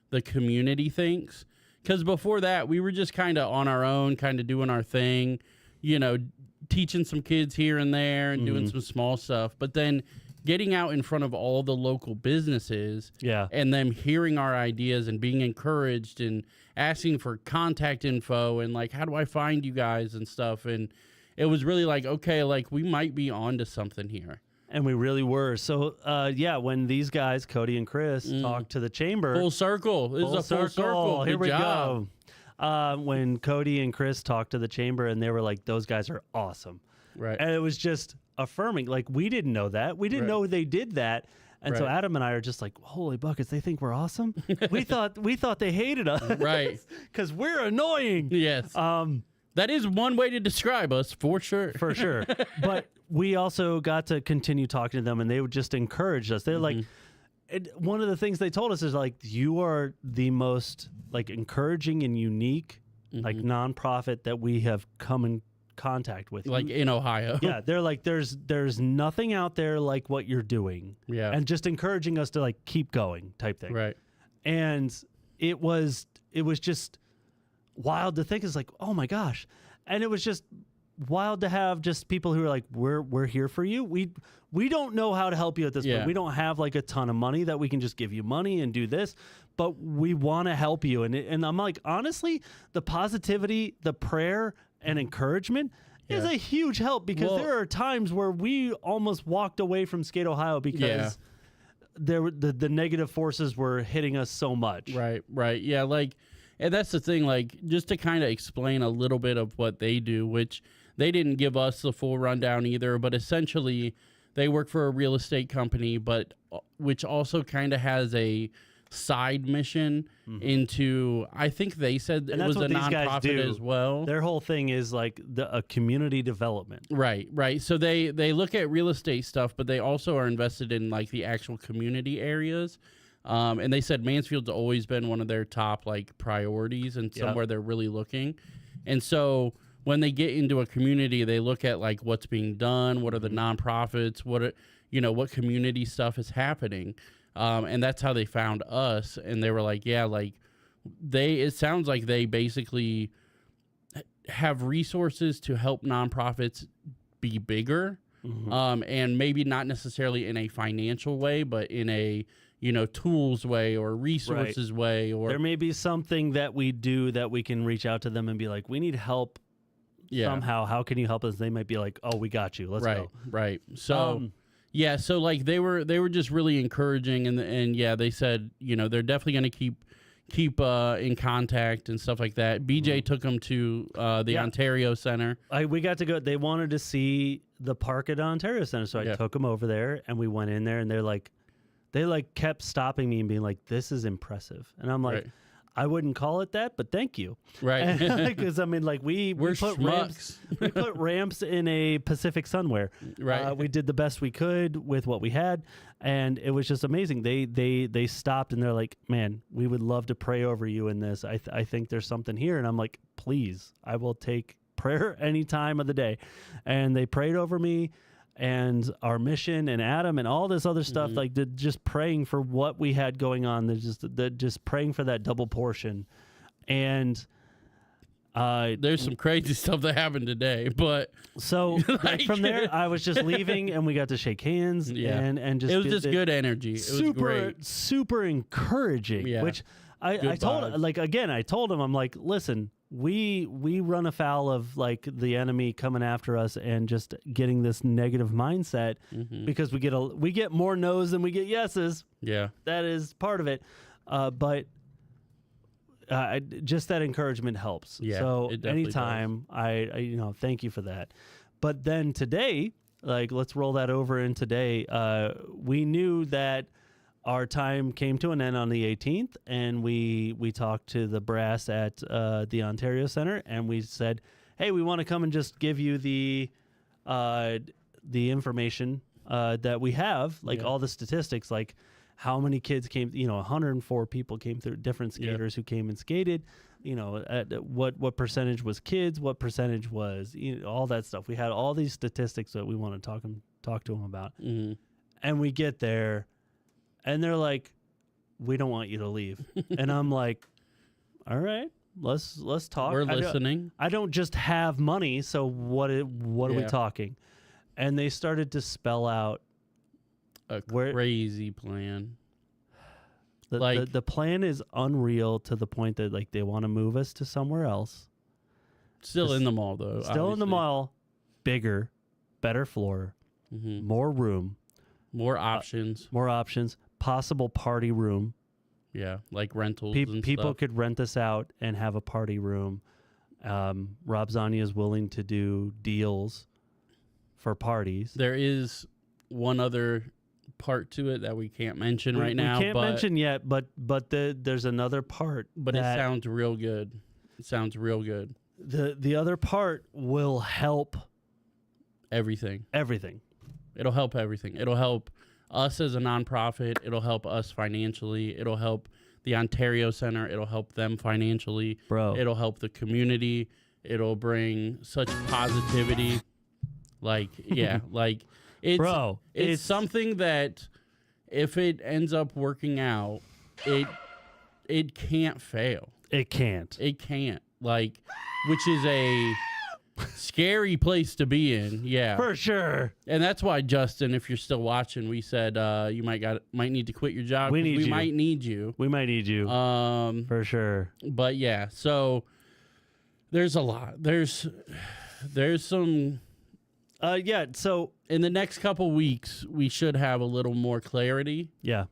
the community thinks. Because before that, we were just kind of on our own, kind of doing our thing, teaching some kids here and there and doing some small stuff. But then getting out in front of all the local businesses Yeah. and them hearing our ideas and being encouraged and asking for contact info and how do I find you guys and stuff. And it was really okay, we might be onto something here. And we really were. So, when these guys, Cody and Chris, talked to the chamber. Full circle. This is a full circle. Here Good we job. go. When Cody and Chris talked to the chamber, and they were like, those guys are awesome. Right. And it was just affirming. We didn't know that. We didn't Right. know they did that. And so Right. Adam and I are just like, holy buckets, they think we're awesome? we thought they hated us. Right. Because we're annoying. Yes. That is one way to describe us, for sure. For sure. But we also got to continue talking to them, and they would just encourage us. They're one of the things they told us is you are the most encouraging and unique nonprofit that we have come in contact with. In Ohio. Yeah, they're there's nothing out there like what you're doing. Yeah. And just encouraging us to keep going type thing. Right. And it was just wild to think. It's oh my gosh. And it was just wild to have just people who are like, we're here for you. We don't know how to help you at this Yeah. point. We don't have like a ton of money that we can just give you money and do this, but we want to help you. And I'm like, honestly, the positivity, the prayer and encouragement is Yeah. a huge help, because Well- there are times where we almost walked away from Skate Ohio because Yeah. there were the negative forces were hitting us so much. Right. Yeah, like, and that's the thing, like, just to kind of explain a little bit of what they do, which they didn't give us the full rundown either, but essentially they work for a real estate company, but which also kind of has a side mission into, I think they said And it that's was a what these guys nonprofit do. as well. Their whole thing is like a community development. Right. So they look at real estate stuff, but they also are invested in like the actual community areas. And they said Mansfield's always been one of their top like priorities and Yep. somewhere they're really looking. And so when they get into a community, they look at like what's being done, what are the nonprofits, what community stuff is happening. And that's how they found us. And they were like, yeah, like it sounds like they basically have resources to help nonprofits be bigger, and maybe not necessarily in a financial way, but in a tools way or resources way, or There may be something that we do that we can reach out to them and be like, we need help somehow. How can you help us? They might be like, oh, we got you. Let's go. Right. So yeah, so like they were just really encouraging, and yeah, they said they're definitely going to keep in contact and stuff like that. BJ took them to the Ontario Center. We got to go. They wanted to see the park at Ontario Center, so I took them over there, and we went in there, and they kept stopping me and being like, "This is impressive," and I'm like. Right. I wouldn't call it that, but thank you. Right. Because I mean, like we We're put schmucks. we put ramps in a Pacific Sunwear. Right. We did the best we could with what we had, and it was just amazing. They stopped and they're like, "Man, we would love to pray over you in this. I think there's something here." And I'm like, "Please, I will take prayer any time of the day." And they prayed over me and our mission and Adam and all this other stuff, like just praying for what we had going on. There's just praying for that double portion. And There's some crazy stuff that happened today, but so Like- from there, I was just leaving and we got to shake hands and just it was did just the- good energy. It was super, great. super encouraging, Yeah. which I Good told, vibes. like, again, I told him, I'm like, listen, we run afoul of like the enemy coming after us and just getting this negative mindset because we get more no's than we get yeses. Yeah. That is part of it. But just that encouragement helps. Yeah, So it definitely anytime I thank you for that. But then today, like, let's roll that over in today. We knew that our time came to an end on the 18th, and we talked to the brass at the Ontario Center, and we said, hey, we want to come and just give you the information that we have, like all the statistics, like how many kids came, 104 people came through, different skaters who came and skated, what percentage was kids, what percentage was, all that stuff. We had all these statistics that we want to talk to them about. Mm-hmm. And we get there and they're like, we don't want you to leave. And I'm like, all right, let's talk. We're listening. I don't just have money. So what are we talking? And they started to spell out A where- crazy plan. the plan is unreal to the point that like they want to move us to somewhere else. Still in the mall, though. Still in the mall, bigger, better floor, Mm-hmm. more room, More options. more options, possible party room. Yeah, like rentals and People stuff. could rent this out and have a party room. Rob Zania is willing to do deals for parties. There is one other part to it that we can't mention right now. We can't but, mention yet, but there's another part. But it that sounds real good. It sounds real good. the other part will help Everything. everything. It'll help everything. It'll help us as a nonprofit. It'll help us financially. It'll help the Ontario Center. It'll help them financially. Bro. It'll help the community. It'll bring such positivity. Like, yeah, like it's Bro, it's it's- something that if it ends up working out, it can't fail. It can't. It can't. Like, which is a scary place to be in. Yeah. For sure. And that's why, Justin, if you're still watching, we said you might need to quit your job. We 'cause need we you. might need you. We might need you. For sure. But yeah, so there's a lot. There's some Yeah, so in the next couple weeks we should have a little more clarity. yeah.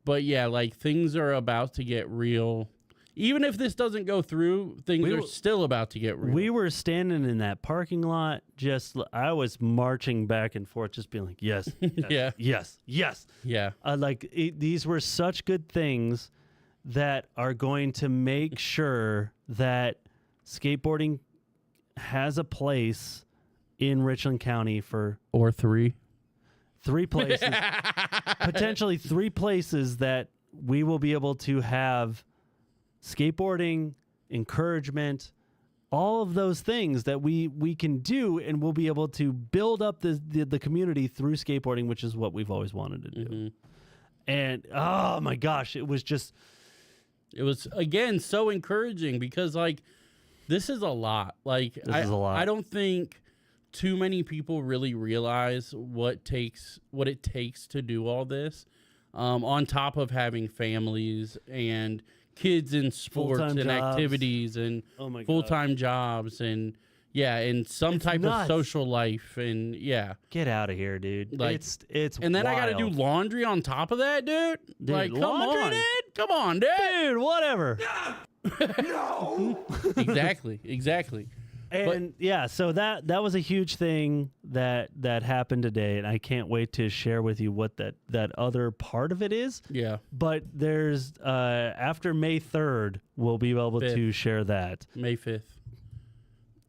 But yeah, like things are about to get real. Even if this doesn't go through, things are still about to get real. We were standing in that parking lot, I was marching back and forth, just being like, yes, Yeah. yes, yes. Yeah. These were such good things that are going to make sure that skateboarding has a place in Richland County for Or 3. 3 places, potentially 3 places that we will be able to have skateboarding, encouragement, all of those things that we can do, and we'll be able to build up the community through skateboarding, which is what we've always wanted to do. Mm-hmm. And oh my gosh, it was again so encouraging because like this is a lot. Like This is a lot. I don't think too many people really realize what it takes to do all this. On top of having families and kids in sports Full-time and jobs. activities and Oh my God. full-time jobs and some It's type nuts. of social life and get out of here, dude. Like, it's and then I got to do wild. laundry on top of that, dude. Like, come laundry, on, dude? come on, dude. Dude, whatever. Exactly. And yeah, so that was a huge thing that happened today, and I can't wait to share with you what that other part of it is. Yeah, But there's after May 3rd, we'll be able to 5th. share that. May 5th.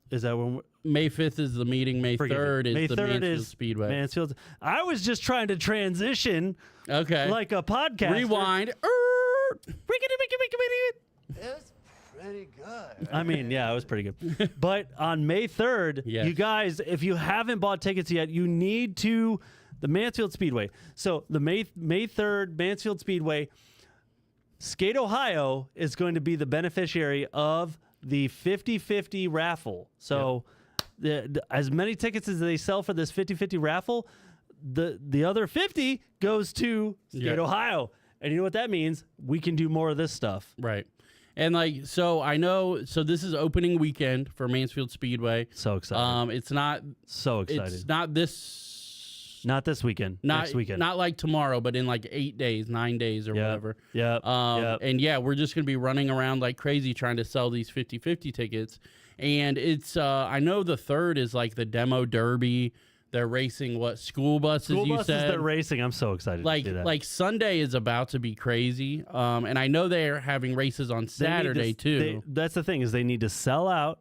Is that when? May 5th is the meeting. May Forgive me. 3rd is May the 3rd Mansfield is Speedway. Mansfield. I was just trying to transition Okay. like a podcast. Rewind. It's pretty good. I mean, yeah, it was pretty good. But on May 3rd, Yes. you guys, if you haven't bought tickets yet, you need to the Mansfield Speedway. So the May 3rd Mansfield Speedway, Skate Ohio is going to be the beneficiary of the 50-50 raffle. So as many tickets as they sell for this 50-50 raffle, the other 50 goes to Skate Yeah. Ohio. And you know what that means? We can do more of this stuff. Right. And like, so I know, so this is opening weekend for Mansfield Speedway. So excited. It's not, So excited. it's not this, Not this weekend. Next weekend. not like tomorrow, but in like 8 days, 9 days or whatever. Yeah. And yeah, we're just going to be running around like crazy trying to sell these 50-50 tickets. And it's, I know the 3rd is like the demo derby. They're racing school buses, School you buses said? they're racing. I'm so excited Like, to see that. like Sunday is about to be crazy. And I know they're having races on They need Saturday to- too. that's the thing is they need to sell out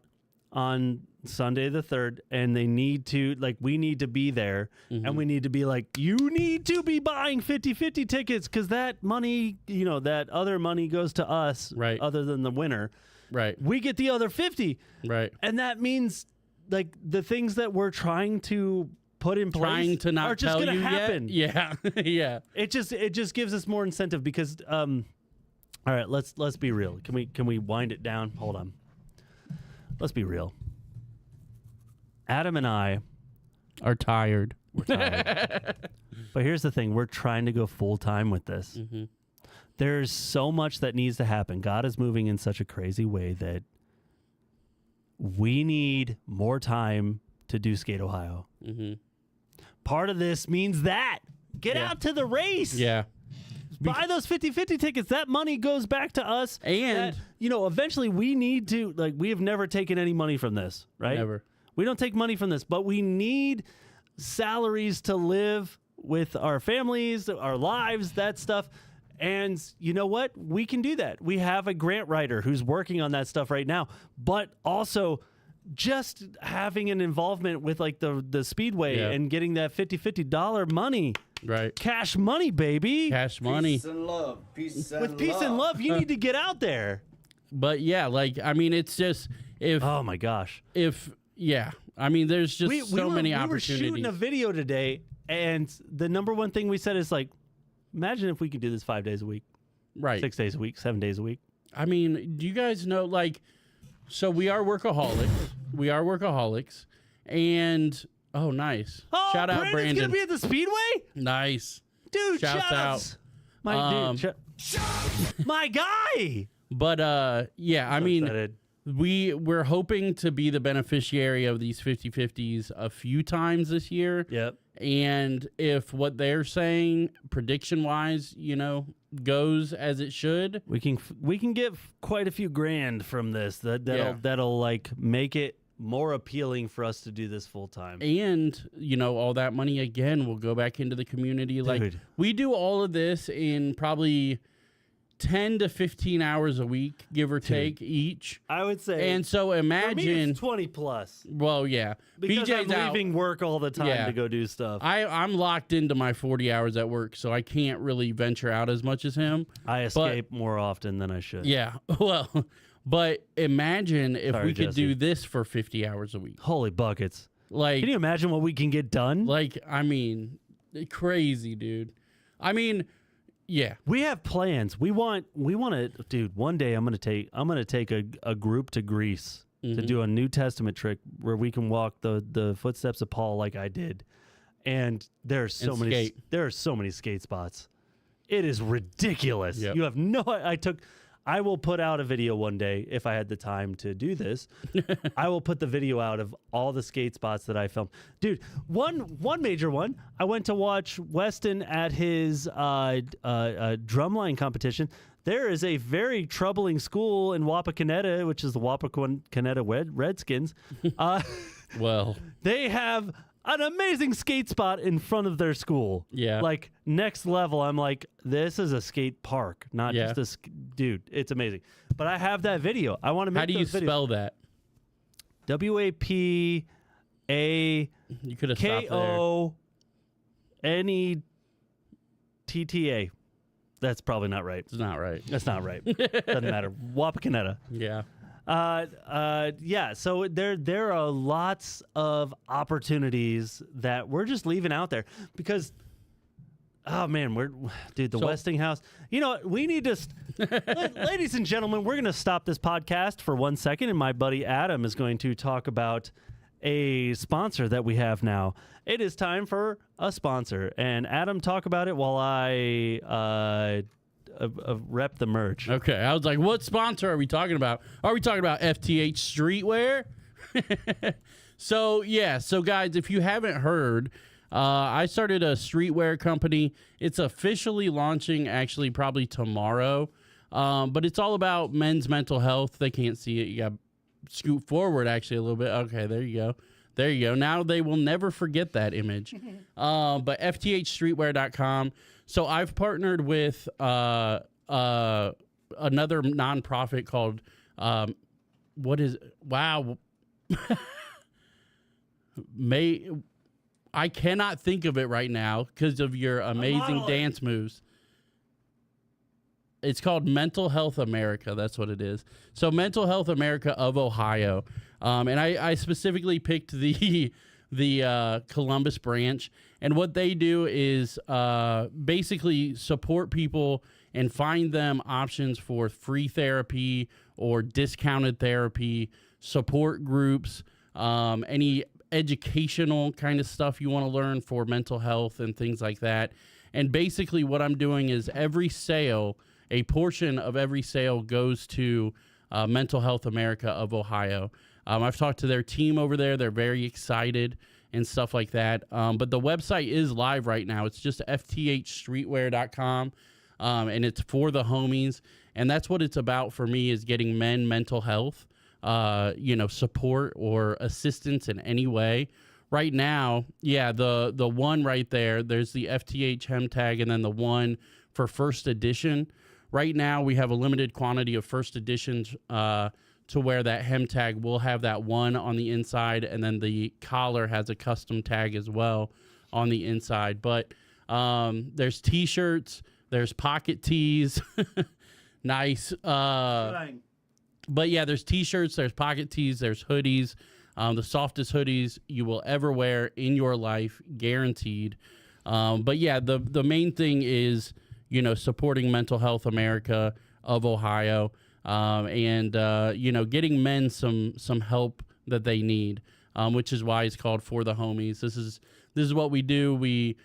on Sunday the 3rd, and they need to we need to be there, Mm-hmm. and we need to be like, you need to be buying 50-50 tickets because that money, that other money goes to us, Right. Other than the winner, Right. we get the other 50, Right. and that means like the things that we're trying to put in place Trying to not are just tell gonna you happen. yet. Yeah. Yeah. It just gives us more incentive because all right, let's be real. Can we wind it down? Hold on. Let's be real. Adam and I Are tired. were tired. But here's the thing, we're trying to go full time with this. Mm-hmm. There's so much that needs to happen. God is moving in such a crazy way that we need more time to do Skate Ohio. Mm-hmm. Part of this means that. Get Yeah. out to the race. Yeah. Buy those 50-50 tickets. That money goes back to us. And- that, eventually we need to, we have never taken any money from this, right? Never. We don't take money from this, but we need salaries to live with our families, our lives, that stuff. And you know what? We can do that. We have a grant writer who's working on that stuff right now, but also just having an involvement with the Speedway Yeah. and getting that $50 money, Right. cash money, baby. Cash money. Peace and love. Peace and With peace and love, you need to get out there. But yeah, it's just Oh my gosh. yeah. I mean, there's just We many were opportunities. shooting a video today, and the number one thing we said is imagine if we could do this 5 days a week, Right. 6 days a week, 7 days a week. I mean, do you guys know, So we are workaholics. We are workaholics. And, oh, nice. Oh, Shout out, Brandon's Brandon. gonna be at the Speedway, Nice. dude. Shouts shout out. outs. My dude, my guy. But, yeah, I mean, Excited. we're hoping to be the beneficiary of these 50-50s a few times this year. Yep. And if what they're saying, prediction-wise, goes as it should, We can get quite a few grand from this. Yeah. That'll like make it more appealing for us to do this full time. and all that money again will go back into the community. Like Dude. we do all of this in probably 10 to 15 hours a week, give or take each. I would say, And so for me, imagine, it's 20 plus well, yeah, because BJ's I'm out. leaving work all the time Yeah. to go do stuff. I'm locked into my 40 hours at work, so I can't really venture out as much as him. I escape more often than I should. Yeah, well, but imagine if Sorry, we could Jesse. do this for 50 hours a week. Holy buckets! Like, Can you imagine what we can get done? I mean, crazy, dude. I mean, yeah. We have plans. We want to, dude. One day I'm gonna take a group to Greece to do a New Testament trip where we can walk the footsteps of Paul like I did, and there are so And many skate. there are so many skate spots. It is ridiculous. Yep. You have no. I will put out a video one day if I had the time to do this. I will put the video out of all the skate spots that I filmed. Dude, one major one, I went to watch Weston at his drumline competition. There is a very troubling school in Wapakoneta, which is the Wapakoneta Redskins. Well, They have an amazing skate spot in front of their school. Yeah. Like next level. I'm like, this is a skate park, not Yeah. just dude. It's amazing. But I have that video. I want to make how do you those videos. spell that? WAPAKONETA. You could have stopped there. That's probably not right. It's not right. That's not right. Doesn't matter. Wapakoneta. Yeah. Yeah. So there are lots of opportunities that we're just leaving out there because, oh man, the So- Westinghouse. You know, we need to, ladies and gentlemen, we're going to stop this podcast for 1 second, and my buddy Adam is going to talk about a sponsor that we have now. It is time for a sponsor, and Adam, talk about it while I rep the merch. Okay. I was like, what sponsor are we talking about? Are we talking about FTH Streetwear? So, yeah. So, guys, if you haven't heard, I started a streetwear company. It's officially launching actually probably tomorrow. But it's all about men's mental health. They can't see it. You got to scoot forward actually a little bit. Okay, there you go. There you go. Now they will never forget that image. But FTHstreetwear.com. So I've partnered with another nonprofit called what is wow. I cannot think of it right now because of your amazing model it. dance moves. It's called Mental Health America. That's what it is. So Mental Health America of Ohio. And I specifically picked the Columbus branch. And what they do is basically support people and find them options for free therapy or discounted therapy, support groups, any educational kind of stuff you want to learn for mental health and things like that. And basically what I'm doing is every sale, a portion of every sale goes to Mental Health America of Ohio. I've talked to their team over there. They're very excited and stuff like that. But the website is live right now. It's just fthstreetwear.com, and it's for the homies. And that's what it's about for me, is getting men mental health, support or assistance in any way. Right now, yeah, the one right there, there's the FTH hem tag, and then the one for first edition. Right now, we have a limited quantity of first editions to where that hem tag will have that one on the inside, and then the collar has a custom tag as well on the inside. But there's T-shirts, there's pocket tees, nice. But yeah, there's T-shirts, there's pocket tees, there's hoodies, the softest hoodies you will ever wear in your life, guaranteed. But yeah, the main thing is, supporting Mental Health America of Ohio. and getting men some help that they need, which is why it's called For the Homies. This is what we do. We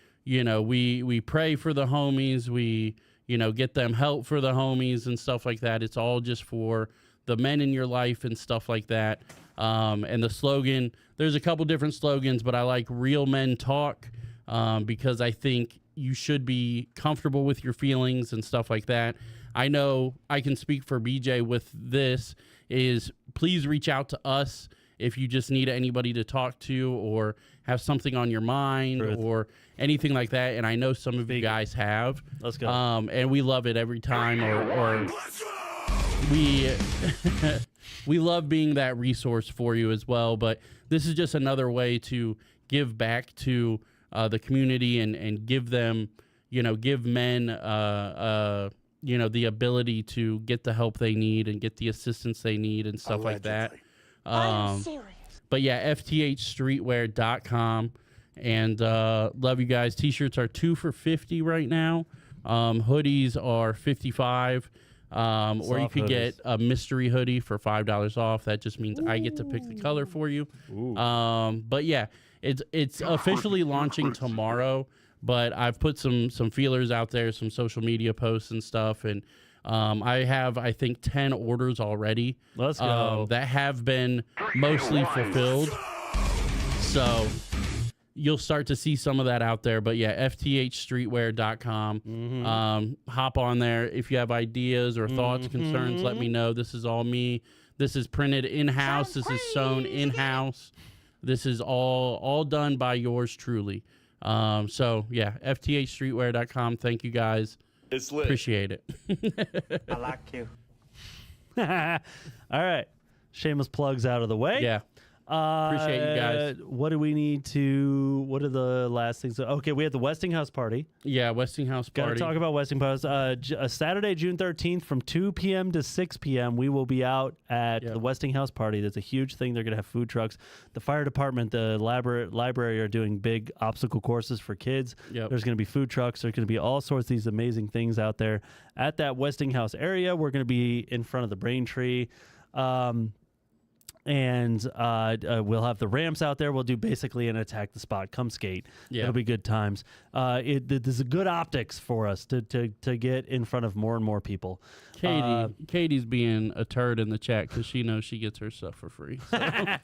pray for the homies. We get them help for the homies and stuff like that. It's all just for the men in your life and stuff like that. And the slogan, there's a couple different slogans, but I like Real Men Talk, because I think you should be comfortable with your feelings and stuff like that. I know I can speak for BJ with this, is please reach out to us if you just need anybody to talk to or have something on your mind or anything like that. And I know some of you guys have. Let's go. And we love it every time, or we love being that resource for you as well. But this is just another way to give back to the community and give them, give men, the ability to get the help they need and get the assistance they need and stuff like that. But yeah, fthstreetwear.com, and love you guys. T-shirts are 2 for $50 right now. Hoodies are $55. Or you could get a mystery hoodie for $5 off. That just means I get to pick the color for you. But yeah, it's officially launching tomorrow. But I've put some feelers out there, some social media posts and stuff, and I have, I think, 10 orders already. Let's go. That have been mostly fulfilled. So you'll start to see some of that out there. But yeah, fthstreetwear.com. Hop on there. If you have ideas or thoughts, concerns, let me know. This is all me. This is printed in-house. This is sewn in-house. This is all done by yours truly. So yeah, fthstreetwear.com. Thank you guys. It's lit. Appreciate it. I like you. All right. Shameless plugs out of the way. Yeah. Appreciate you guys. What are the last things? Okay, we have the Westinghouse party. Yeah, Westinghouse Got to party. talk about Westinghouse. Saturday, June 13th from 2 p.m. to 6 p.m. We will be out at the Westinghouse party. That's a huge thing. They're going to have food trucks. The fire department, the library are doing big obstacle courses for kids. Yep. There's going to be food trucks. There's going to be all sorts of these amazing things out there at that Westinghouse area. We're going to be in front of the Braintree. And we'll have the ramps out there. We'll do basically an attack the spot, come skate. Yeah. It'll be good times. There's a good optics for us to get in front of more and more people. Katie's being a turd in the chat because she knows she gets her stuff for free. So,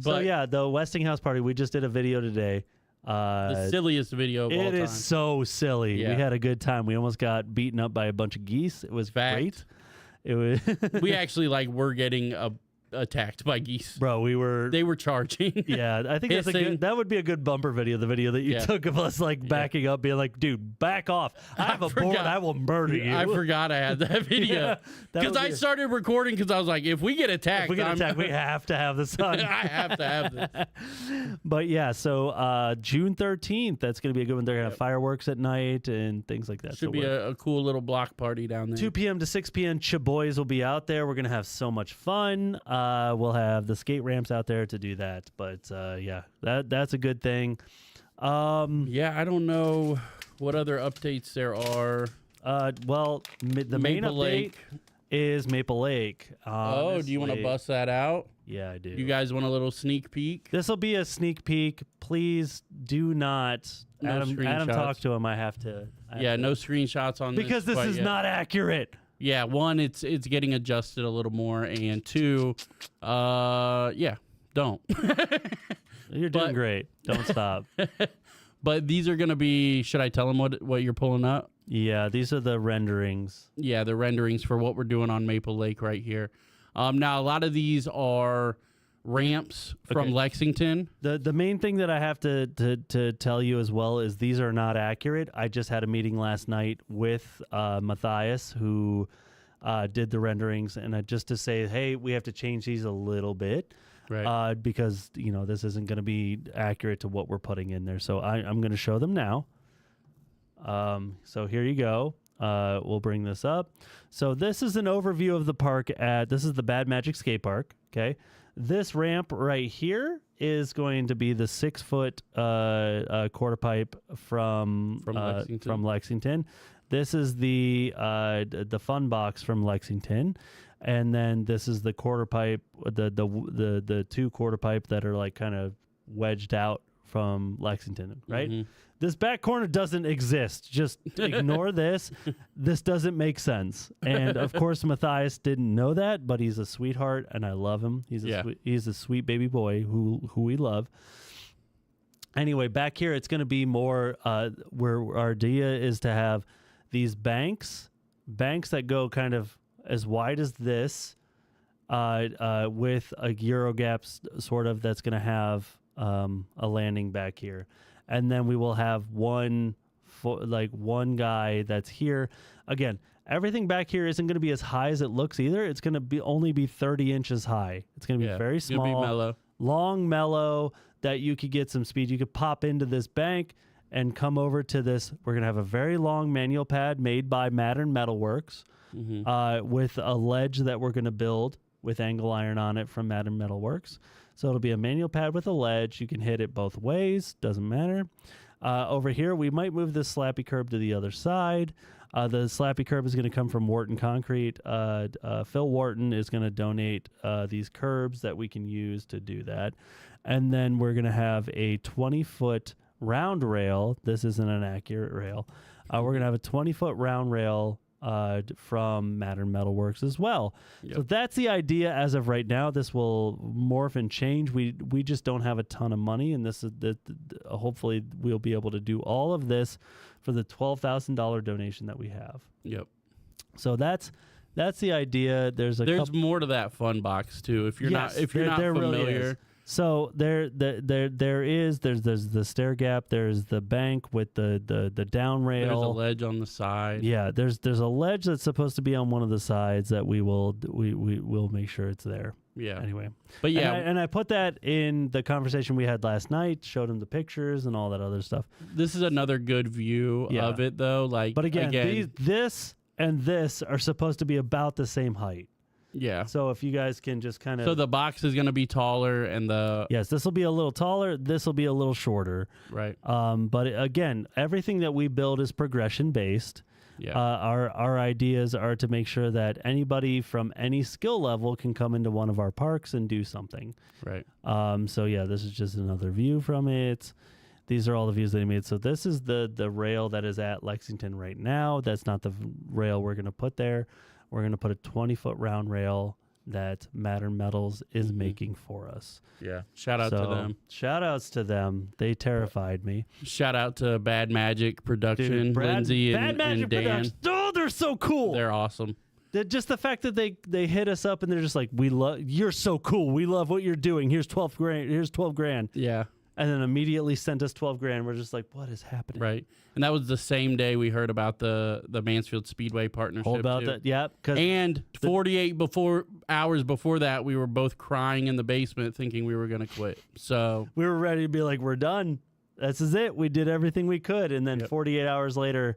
the Westinghouse party, we just did a video today. The silliest video of all time. It is so silly. Yeah. We had a good time. We almost got beaten up by a bunch of geese. It was great. It was we actually were getting attacked by geese. Bro, They were charging. Yeah, I think that would be a good bumper video. The video that you took of us backing up, being like, "Dude, back off! I have a board. I will murder you." I forgot I had that video because I started recording because I was like, "If we get attacked, we have to have this on. I have to have this." But yeah, so June 13th, that's going to be a good one. They're going to have fireworks at night and things like that. Should be a cool little block party down there. 2 p.m. to 6 p.m. Chaboys will be out there. We're going to have so much fun. We'll have the skate ramps out there to do that. But yeah, that's a good thing. Yeah, I don't know what other updates there are. Well, the main Maple update Lake. is Maple Lake. Oh, do you want to bust that out? Yeah, I do. You guys want a little sneak peek? This will be a sneak peek. Please do not. No Adam, screenshots. talk to him. I have to. No screenshots on because this quite is yet. not accurate. Yeah, one, it's getting adjusted a little more, and two, don't. You're doing great. Don't stop. But these are gonna be. Should I tell them what you're pulling up? Yeah, these are the renderings. Yeah, the renderings for what we're doing on Maple Lake right here. Now a lot of these are ramps from Lexington. The main thing that I have to tell you as well is these are not accurate. I just had a meeting last night with Matthias, who did the renderings, and just to say, hey, we have to change these a little bit, right? Because this isn't going to be accurate to what we're putting in there. So I'm going to show them now. So here you go. We'll bring this up. So this is an overview of the park this is the Bad Magic Skate Park. Okay. This ramp right here is going to be the 6-foot quarter pipe from Lexington. This is the fun box from Lexington, and then this is the quarter pipe, the 2 quarter pipe that are like kind of wedged out from Lexington, right? Mm-hmm. This back corner doesn't exist. Just ignore this. This doesn't make sense. And of course, Matthias didn't know that, but he's a sweetheart, and I love him. He's a sweet baby boy who we love. Anyway, back here, it's going to be more where our idea is to have these banks that go kind of as wide as this, with a Euro gap sort of that's going to have a landing back here. And then we will have one guy that's here. Again, everything back here isn't going to be as high as it looks either. It's going to only be 30 inches high. It's going to be very small, be mellow. Long, mellow, that you could get some speed. You could pop into this bank and come over to this. We're going to have a very long manual pad made by Mattern Metalworks, with a ledge that we're going to build with angle iron on it from Mattern Metalworks. So it'll be a manual pad with a ledge. You can hit it both ways. Doesn't matter. Over here, we might move this slappy curb to the other side. The slappy curb is going to come from Wharton Concrete. Phil Wharton is going to donate these curbs that we can use to do that. And then we're going to have a 20-foot round rail. This isn't an accurate rail. We're going to have a 20-foot round rail from Mattern Metalworks as well. Yep. So that's the idea as of right now. This will morph and change. We just don't have a ton of money, and this is hopefully we'll be able to do all of this for the $12,000 donation that we have. Yep. So that's the idea. There's more to that fun box too. If you're not familiar. Really so there's the stair gap, there's the bank with the down rail. There's a ledge on the side. Yeah, there's a ledge that's supposed to be on one of the sides that we will make sure it's there. Yeah. Anyway. But yeah. And I put that in the conversation we had last night, showed him the pictures and all that other stuff. This is another good view of it though. But again, this and this are supposed to be about the same height. Yeah. So if you guys can just kind of... So the box is going to be taller and the... Yes, this will be a little taller. This will be a little shorter. Right. But again, everything that we build is progression based. Yeah. Our ideas are to make sure that anybody from any skill level can come into one of our parks and do something. Right. So yeah, this is just another view from it. These are all the views that he made. So this is the rail that is at Lexington right now. That's not the rail we're going to put there. We're going to put a 20-foot round rail that Mattern Metals is making for us. Yeah. Shout out to them. Shout outs to them. They terrified me. Shout out to Bad Magic Production, Lindsay and Dan. Production. Oh, they're so cool. They're awesome. Just the fact that they hit us up and they're just like, you're so cool. We love what you're doing. Here's 12 grand. Here's 12 grand. Yeah. And then immediately sent us 12 grand. We're just like, what is happening? Right. And that was the same day we heard about the Mansfield Speedway partnership. All about that. Yeah. And 48 hours before that, we were both crying in the basement thinking we were going to quit. So we were ready to be like, we're done. This is it. We did everything we could. And then 48 hours later,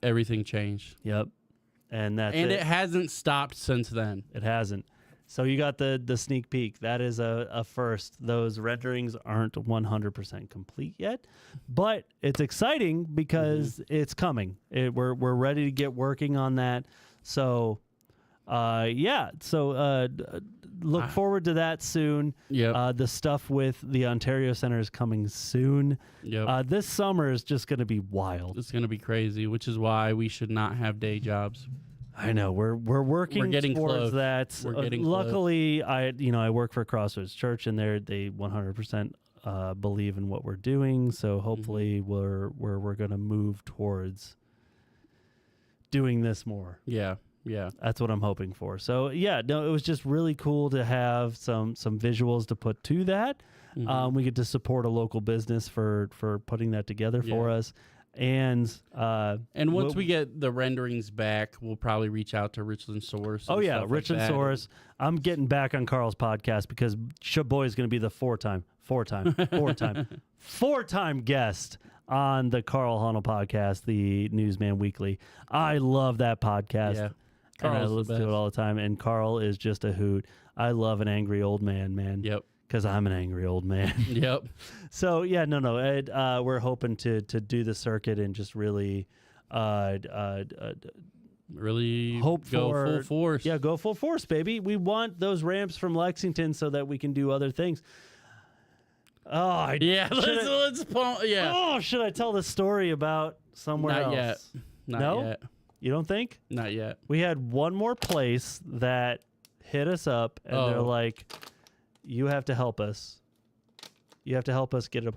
everything changed. Yep. And it hasn't stopped since then. It hasn't. So you got the sneak peek. That is a first. Those renderings aren't 100% complete yet, but it's exciting because it's coming. We're ready to get working on that. So, So look forward to that soon. Yeah. The stuff with the Ontario Center is coming soon. Yep. This summer is just going to be wild. It's going to be crazy, which is why we should not have day jobs. I know we're working getting towards close. that. We're getting luckily, close. I work for Crossroads Church, and they 100% believe in what we're doing. So hopefully, we're going to move towards doing this more. Yeah, yeah, that's what I'm hoping for. So yeah, no, it was just really cool to have some visuals to put to that. We get to support a local business for putting that together for us. And once we get the renderings back, we'll probably reach out to Richland Source. Oh yeah, Richland Source. I'm getting back on Carl's podcast because Shaboy is going to be the four-time guest on the Carl Hunnell podcast, the Newsman Weekly. I love that podcast. Yeah. And I listen to it all the time. And Carl is just a hoot. I love an angry old man. Yep. because I'm an angry old man. Yep. So yeah, no. We're hoping to do the circuit and just really Really hope go for full force. Yeah, go full force, baby. We want those ramps from Lexington so that we can do other things. Oh, Yeah, yeah. Oh, should I tell the story about somewhere Not else? yet. Not No? yet. You don't think? Not yet. We had one more place that hit us up, and they're Oh. like, "You have to help us. You have to help us get a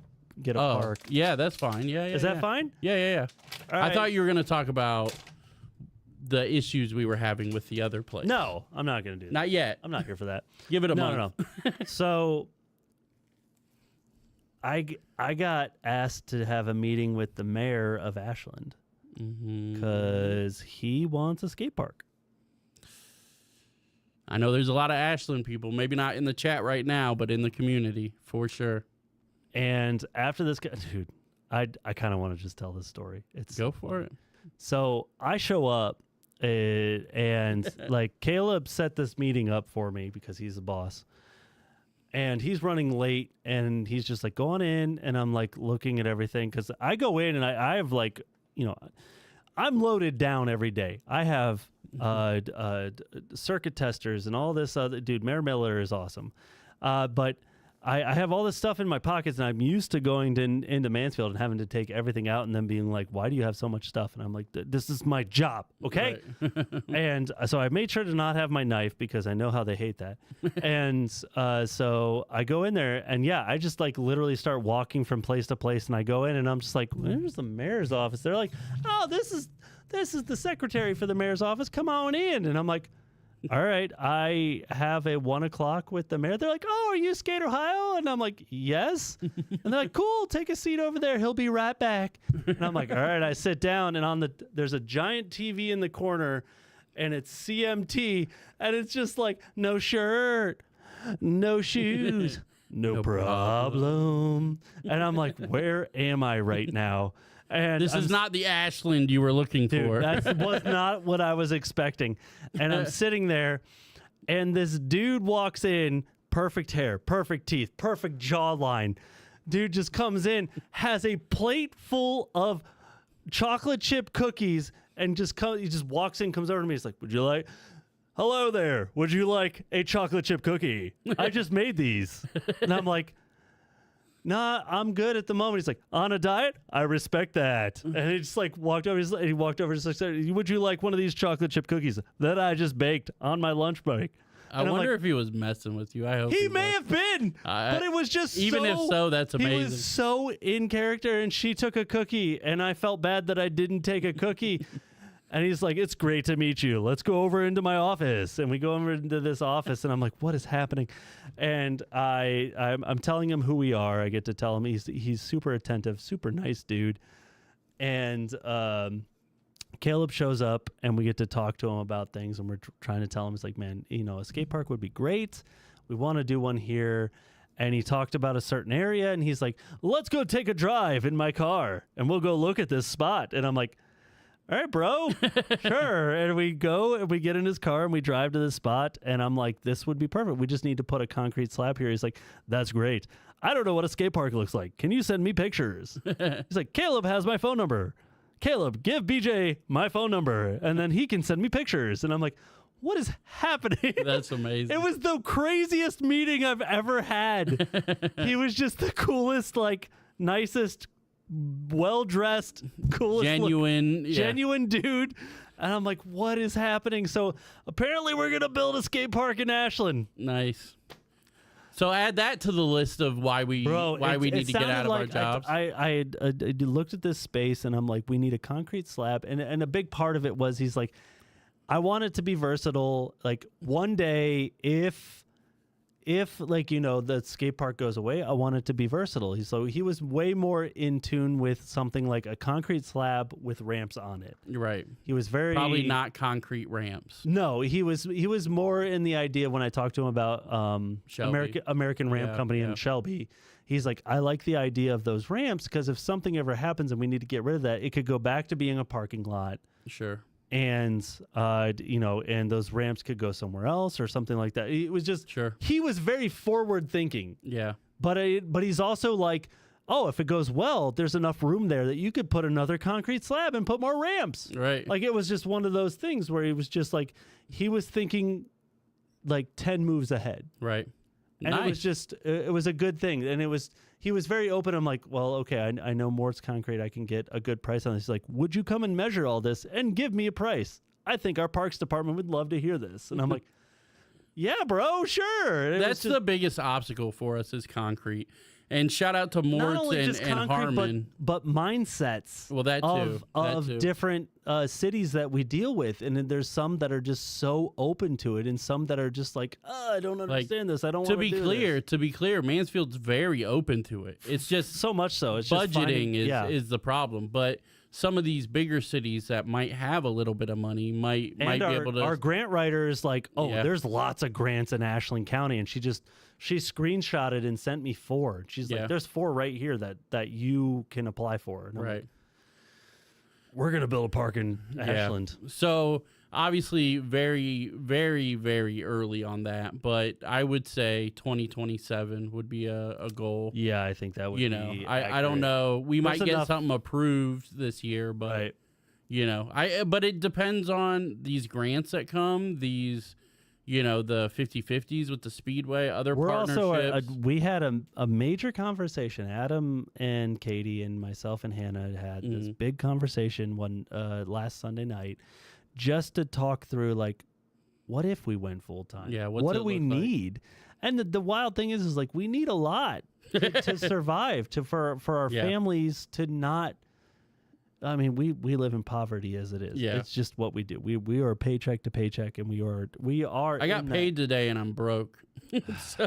park." Yeah, that's fine. Yeah, yeah. Is that fine? Yeah, yeah, yeah. All I right. thought you were going to talk about the issues we were having with the other place. No, I'm not going to do that. Not yet. I'm not here for that. Give it a No, month. no. So I got asked to have a meeting with the mayor of Ashland Mm-hmm. because he wants a skate park. I know there's a lot of Ashland people, maybe not in the chat right now, but in the community for sure. And after this, dude, I kind of want to just tell this story. It's Go for it. So I show up, and like Caleb set this meeting up for me because he's the boss. And he's running late, and he's just like, go on in. And I'm like looking at everything because I go in and I have like, I'm loaded down every day. I have circuit testers and all this other dude. Mayor Miller is awesome. But I have all this stuff in my pockets, and I'm used to going into Mansfield and having to take everything out and then being like, why do you have so much stuff? And I'm like, this is my job, okay? Right. And so I made sure to not have my knife because I know how they hate that. And so I go in there, and yeah, I just like literally start walking from place to place, and I go in, and I'm just like, where's the mayor's office? They're like, oh, this is the secretary for the mayor's office. Come on in. And I'm like, all right, I have a 1 o'clock with the mayor. They're like, oh, are you Skate Ohio? And I'm like, yes. And they're like, cool, take a seat over there. He'll be right back. And I'm like, all right, I sit down, and there's a giant TV in the corner, and it's CMT, and it's just like, no shirt, no shoes, no problem. And I'm like, where am I right now? And This is not the Ashland you were looking Dude, for. that was not what I was expecting. And I'm sitting there, and this dude walks in, perfect hair, perfect teeth, perfect jawline. Dude just comes in, has a plate full of chocolate chip cookies, and he just walks in, comes over to me. He's like, hello there. Would you like a chocolate chip cookie? I just made these. And I'm like, nah, I'm good at the moment. He's like, on a diet? I respect that. And he just like walked over. He walked over. Just like, would you like one of these chocolate chip cookies that I just baked on my lunch break? I And I'm wonder like, if he was messing with you. I hope he was. may have been, but it was just even if so, that's He amazing. was so in character, and she took a cookie, and I felt bad that I didn't take a cookie. And he's like, it's great to meet you. Let's go over into my office. And we go over into this office, and I'm like, what is happening? And I'm telling him who we are. I get to tell him he's super attentive, super nice dude. And Caleb shows up, and we get to talk to him about things, and we're trying to tell him, it's like, man, a skate park would be great. We want to do one here. And he talked about a certain area, and he's like, let's go take a drive in my car, and we'll go look at this spot. And I'm like, all right, bro, sure. And we go and we get in his car and we drive to this spot. And I'm like, this would be perfect. We just need to put a concrete slab here. He's like, that's great. I don't know what a skate park looks like. Can you send me pictures? He's like, Caleb has my phone number. Caleb, give BJ my phone number, and then he can send me pictures. And I'm like, what is happening? That's amazing. It was the craziest meeting I've ever had. He was just the coolest, like, nicest, well-dressed, coolest, genuine dude. And I'm like, what is happening? So apparently we're going to build a skate park in Ashland. Nice. So add that to the list of why we need to get out of our jobs. I looked at this space, and I'm like, we need a concrete slab. And a big part of it was, he's like, I want it to be versatile. Like, one day, if like, the skate park goes away, I want it to be versatile. So he was way more in tune with something like a concrete slab with ramps on it. You're right. He was Probably not concrete ramps. No, he was more in the idea when I talked to him about American Ramp Company in Shelby. He's like, I like the idea of those ramps because if something ever happens and we need to get rid of that, it could go back to being a parking lot. Sure. and and those ramps could go somewhere else or something like that. It was just Sure. he was very forward thinking, Yeah. but he's also like, oh, if it goes well, there's enough room there that you could put another concrete slab and put more ramps. Right. Like, it was just one of those things where he was just like, he was thinking like 10 moves ahead. Right. And Nice. it was just, it was a good thing. And he was very open. I'm like, well, okay, I know Mort's Concrete. I can get a good price on this. He's like, would you come and measure all this and give me a price? I think our parks department would love to hear this. And I'm like, yeah, bro, sure. And it was That's just the biggest obstacle for us is concrete. And shout out to not Mortz only and, just and concrete, Harmon. but mindsets. Well, that too. Of That too. different cities that we deal with, and then there's some that are just so open to it, and some that are just like, I don't understand this. I don't. To wanna be do clear, this. Mansfield's very open to it. It's just So much so, it's just budgeting finding, is the problem. But some of these bigger cities that might have a little bit of money might and be able to. our grant writer is like, oh, Yeah. there's lots of grants in Ashland County, and she screenshotted and sent me 4. She's Yeah. like, there's 4 right here that you can apply for. And I'm like, right. we're gonna build a park in Yeah. Ashland. So obviously very, very, very early on that, but I would say 2027 would be a goal. Yeah, I think that would. You know, be I don't accurate. know. We There's might get enough- something approved this year, but Right. you know, but it depends on these grants that come, these, the 50/50s with the Speedway, other We're partnerships. also we had a major conversation. Adam and Katie and myself and Hannah had this big conversation last Sunday night, just to talk through like, what if we went full time? Yeah, what's what it do we look like? need? And the wild thing is like we need a lot to survive, for our Yeah. families to not. I mean, we live in poverty as it is. Yeah. It's just what we do. We are paycheck to paycheck, and we are. I got in that. paid today and I'm broke. So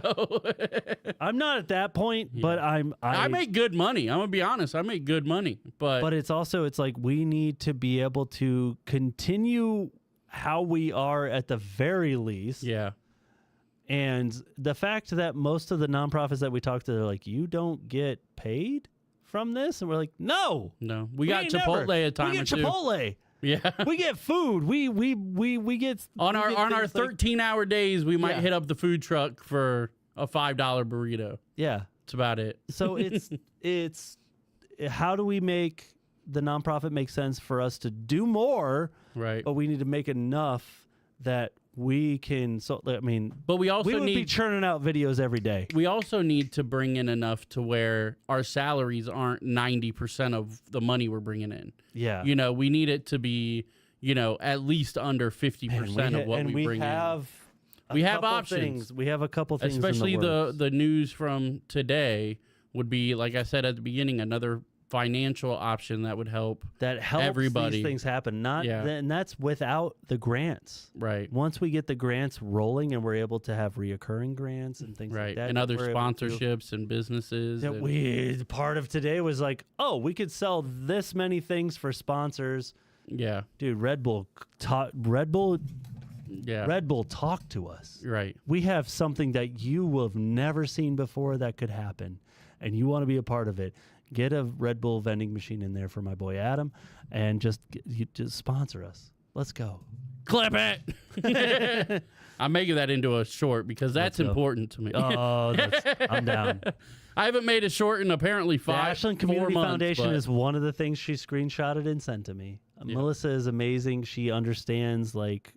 I'm not at that point, but I make good money. I'm gonna be honest. I make good money, but it's like we need to be able to continue how we are at the very least. yeah, And the fact that most of the nonprofits that we talk to, they're like, you don't get paid from this, and we're like, no, no, we got ain't Chipotle never. a time we or get two. Chipotle. Yeah. We get food. We get On we get our things like- 13-hour days, we might Yeah. hit up the food truck for a $5 burrito. yeah. That's about it. So it's how do we make the nonprofit make sense for us to do more, Right. but we need to make enough that we can. So I mean, But we also we would be need churning out videos every day. we also need to bring in enough to where our salaries aren't 90% of the money we're bringing in. Yeah. We need it to be, at least under 50% of what we bring in. We have options. Things. We have a couple things, Especially in the works. the news from today would be, like I said at the beginning, another financial option that would help. that helps everybody. these things happen. Yeah. And that's without the grants. Right. Once we get the grants rolling and we're able to have reoccurring grants and things Right. like that, And other we're able to- sponsorships and businesses. that and- part of today was like, oh, we could sell this many things for sponsors. yeah. Dude, Red Bull talk to us. Right. We have something that you will have never seen before that could happen, and you want to be a part of it. Get a Red Bull vending machine in there for my boy Adam, and just sponsor us. Let's go. Clip it. I'm making that into a short because that's Let's go. important to me. Oh, I'm down. I haven't made a short in apparently The 4 Ashland Community months, Foundation but- is one of the things she screenshotted and sent to me. Melissa is amazing. She understands, like,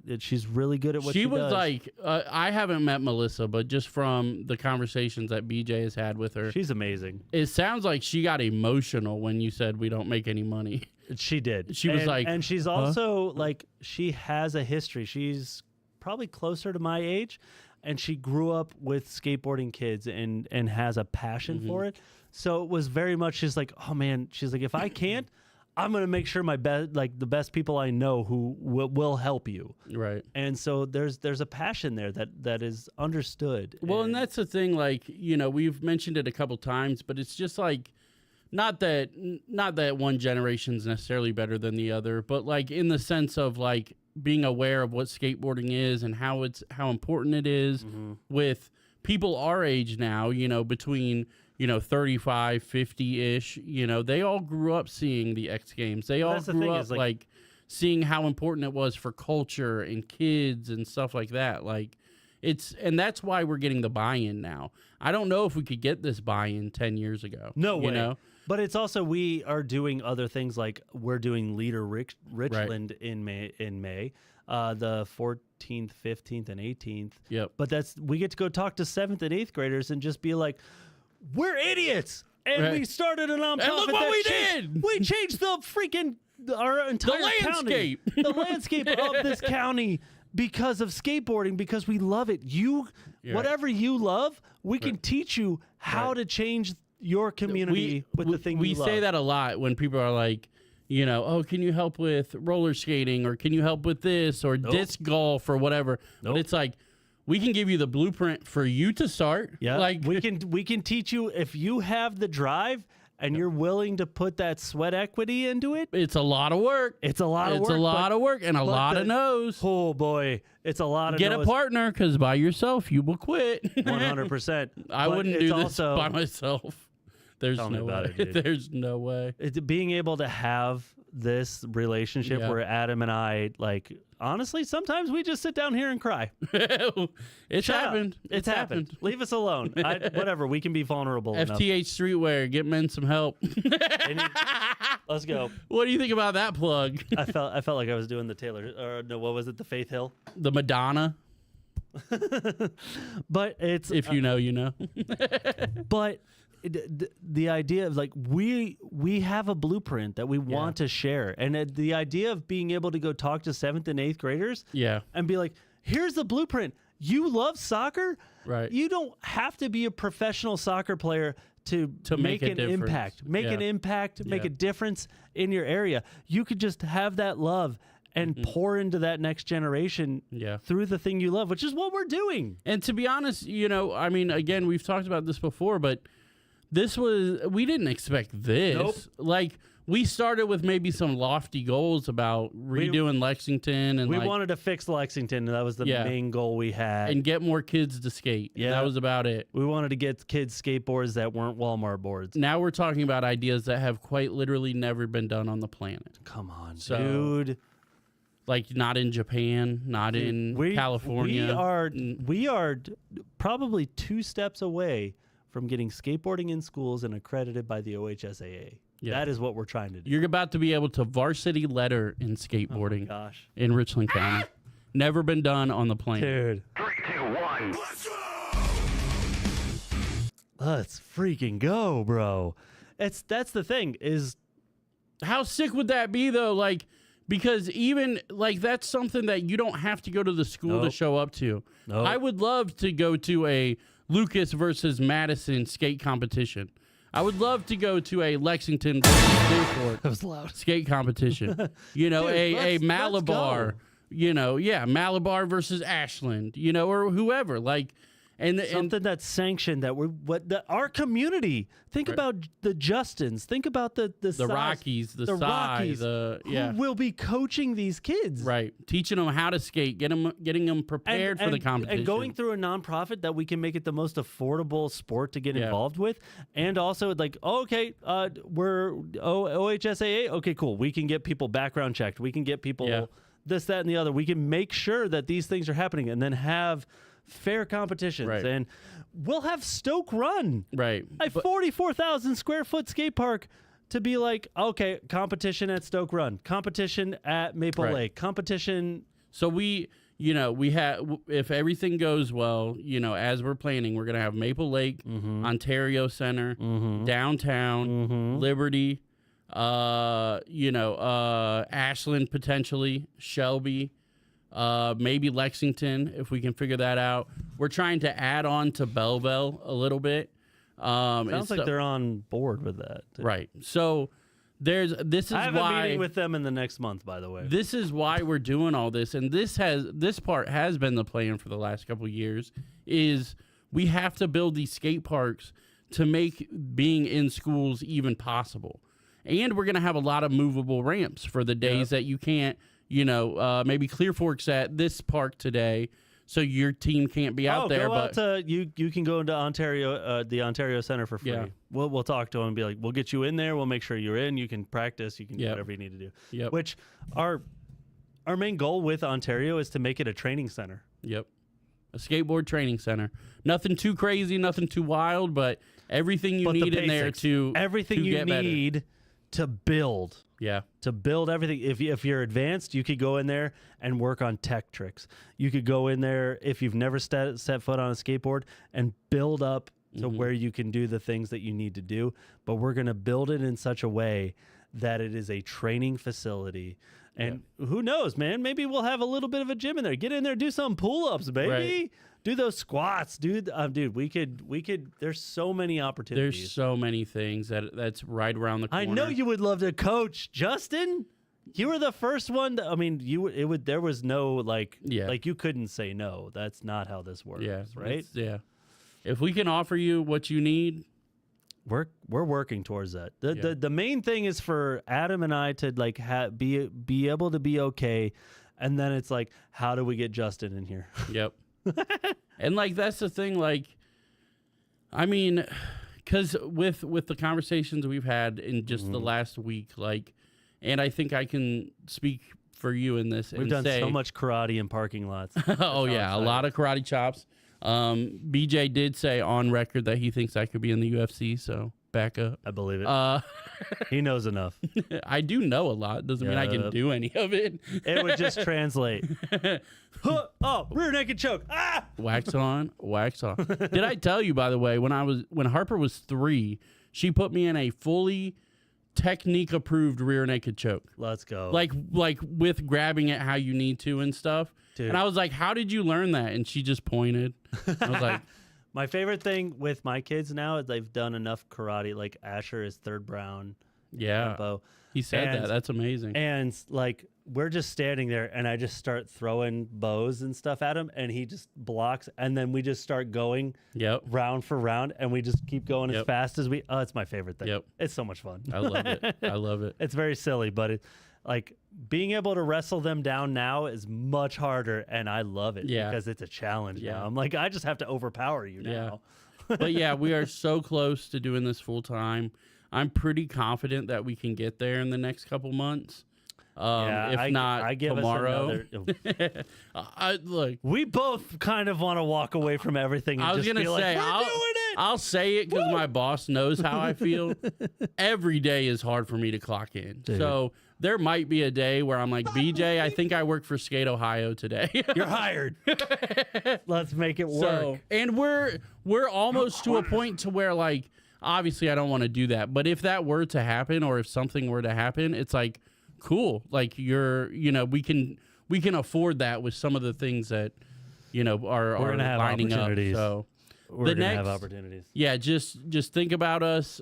that she's really good at what she was does. like, I haven't met Melissa, but just from the conversations that BJ has had with her, She's amazing. it sounds like she got emotional when you said we don't make any money. She did. She was like, and she's also like, she has a history. She's probably closer to my age, and she grew up with skateboarding kids and has a passion for it. So it was very much, she's like, oh man, she's like, if I can't, I'm gonna make sure the best people I know who will help you. Right. And so there's a passion there that is understood. Well, and that's the thing, like, we've mentioned it a couple times, but it's just like, not that one generation's necessarily better than the other, but like in the sense of like being aware of what skateboarding is and how important it is with people our age now, between 35, 50-ish, they all grew up seeing the X Games. They all that's the grew thing up is, like, like seeing how important it was for culture and kids and stuff like that. Like and that's why we're getting the buy-in now. I don't know if we could get this buy-in 10 years ago. No way. You know? But it's also, we are doing other things, like we're doing Leader Richland in May, the 14th, 15th, and 18th. Yep. But we get to go talk to 7th and 8th graders and just be like, we're idiots. And we started a nonprofit. And look what we did. We changed our entire landscape. county. The landscape of this county because of skateboarding, because we love it. Whatever you love, we can teach you how to change your community with the thing we you love. say that a lot when people are like, you know, oh, can you help with roller skating, or can you help with this, or disc golf, or whatever. But it's like, we can give you the blueprint for you to start. Yeah, like we can teach you, if you have the drive and you're willing to put that sweat equity into it. It's a lot of work. It's a lot of work. It's a lot of work and a lot of no's. Oh boy, it's a lot of Get no's. a partner, because by yourself you will quit. 100%. I wouldn't do this by myself. There's Tell me no about way. it, dude. There's no way. It's being able to have this relationship where Adam and I, like, honestly, sometimes we just sit down here and cry. It's Shut up. happened. It's happened. Leave us alone. Whatever. We can be vulnerable enough. FTH Streetwear, get men some help. Let's go. What do you think about that plug? I felt like I was doing the Taylor, or no, what was it? The Faith Hill. The Madonna. But it's, If you know, you know. but the idea of, like, we have a blueprint that we want to share, and the idea of being able to go talk to 7th and 8th graders, Yeah. and be like, here's the blueprint. You love soccer, Right. You don't have to be a professional soccer player to make a an difference. impact, make Yeah. a difference in your area. You could just have that love and pour into that next generation Yeah. through the thing you love, which is what we're doing. And to be honest, you know, I mean, again, we've talked about this before, but we didn't expect this. Nope. Like, we started with maybe some lofty goals about redoing Lexington and We like, wanted to fix Lexington, and that was the main goal we had. and get more kids to skate. Yeah. That was about it. We wanted to get kids skateboards that weren't Walmart boards. Now we're talking about ideas that have quite literally never been done on the planet. Come on, So, dude. Like, not in Japan, not in California. We are probably 2 steps away from getting skateboarding in schools and accredited by the OHSAA. Yeah. That is what we're trying to do. You're about to be able to varsity letter in skateboarding Gosh. in Richland County. Never been done on the planet. Dude. 3, 2, 1. Let's freaking go, bro. That's the thing is, How sick would that be, though? Like, because even, like, that's something that you don't have to go to the school to Nope. show up to. Nope. I would love to go to a Lucas versus Madison skate competition. I would love to go to a Lexington versus Newport that was loud. skate competition. You know, Dude, a let's Malabar. go. You know, Malabar versus Ashland. You know, or whoever. Like, and Something that's sanctioned, that our community. Think about the Justins. Think about the Rockies, the Psy, Rockies, yeah. who will be coaching these kids. Right, teaching them how to skate, getting them prepared for the competition, and going through a nonprofit that we can make it the most affordable sport to get involved with, and also like, we're OHSAA. Okay, cool. We can get people background checked. We can get people this, that, and the other. We can make sure that these things are happening, and then have fair competitions. Right. And we'll have Stoke Run, right. a 44,000 square foot skate park, to be like, okay, competition at Stoke Run, competition at Maple Lake, competition. So we have, if everything goes well, as we're planning, we're gonna have Maple Lake, Ontario Center, downtown, Liberty, Ashland potentially, Shelby, maybe Lexington if we can figure that out. We're trying to add on to Belleville a little bit. Sounds like they're on board with that. Right. So this is I have why a meeting with them in the next month, by the way. this is why we're doing all this, and this part has been the plan for the last couple of years. Is we have to build these skate parks to make being in schools even possible, and we're gonna have a lot of movable ramps for the days that you can't. Maybe Clear Fork's at this park today, so your team can't be out there. You can go into Ontario, the Ontario Center for free. Yeah. We'll talk to them and be like, we'll get you in there. We'll make sure you're in. You can practice. You can do whatever you need to do. Yep. Which our our main goal with Ontario is to make it a training center. Yep. A skateboard training center. Nothing too crazy, nothing too wild, but everything you But need the in there basics. to everything to you get better. need to build. Yeah. To build everything. If you're advanced, you could go in there and work on tech tricks. You could go in there if you've never set foot on a skateboard and build up to where you can do the things that you need to do. But we're going to build it in such a way that it is a training facility. And who knows, man? Maybe we'll have a little bit of a gym in there. Get in there, do some pull-ups, baby. Right. Do those squats, dude. Dude, we could. There's so many opportunities. There's so many things that's right around the corner. I know you would love to coach, Justin. You were the first one. I mean, there was no like you couldn't say no. That's not how this works. Yeah. Right. Yeah. If we can offer you what you need, We're working towards that. The main thing is for Adam and I to like be able to be okay, and then it's like, how do we get Justin in here? yep. And like that's the thing, like, I mean, because with the conversations we've had in just the last week, like, and I think I can speak for you in this. We've and done say, so much karate in parking lots. oh yeah, a lot of karate chops. BJ did say on record that he thinks I could be in the UFC, so back up. I believe it. He knows enough. I do know a lot. Doesn't mean I can Yeah. do any of it. It would just translate. Oh, rear naked choke. Ah! Wax on, wax off. Did I tell you, by the way, when Harper was 3, she put me in a fully technique approved rear naked choke. Let's go. Like with grabbing it how you need to and stuff. Dude. And I was like, how did you learn that? And she just pointed. I was like, My favorite thing with my kids now is they've done enough karate. Like Asher is third brown. yeah. Tempo. He said And- that. That's amazing. And like we're just standing there and I just start throwing bows and stuff at him and he just blocks and then we just start going Yep. round for round and we just keep going as Yep. fast as we it's my favorite thing. Yep. It's so much fun. I love it. I love it. It's very silly, but it like being able to wrestle them down now is much harder and I love it Yeah. because it's a challenge Yeah. now. I'm like I just have to overpower you Yeah. now. But yeah, we are so close to doing this full time. I'm pretty confident that we can get there in the next couple months. If not I give tomorrow. us another, Look, we both kind of want to walk away from everything and I was just gonna be like, say we're I'll, doing it. I'll say it because my boss knows how I feel. Every day is hard for me to clock in. Dude. So there might be a day where I'm like, BJ, I think I work for Skate Ohio today. You're hired. Let's make it work. So, and we're almost to a point to where like obviously I don't want to do that, but if that were to happen or if something were to happen, it's like cool. Like we can afford that with some of the things that are gonna have lining up. opportunities. So We're the gonna have next- opportunities. yeah, just think about us,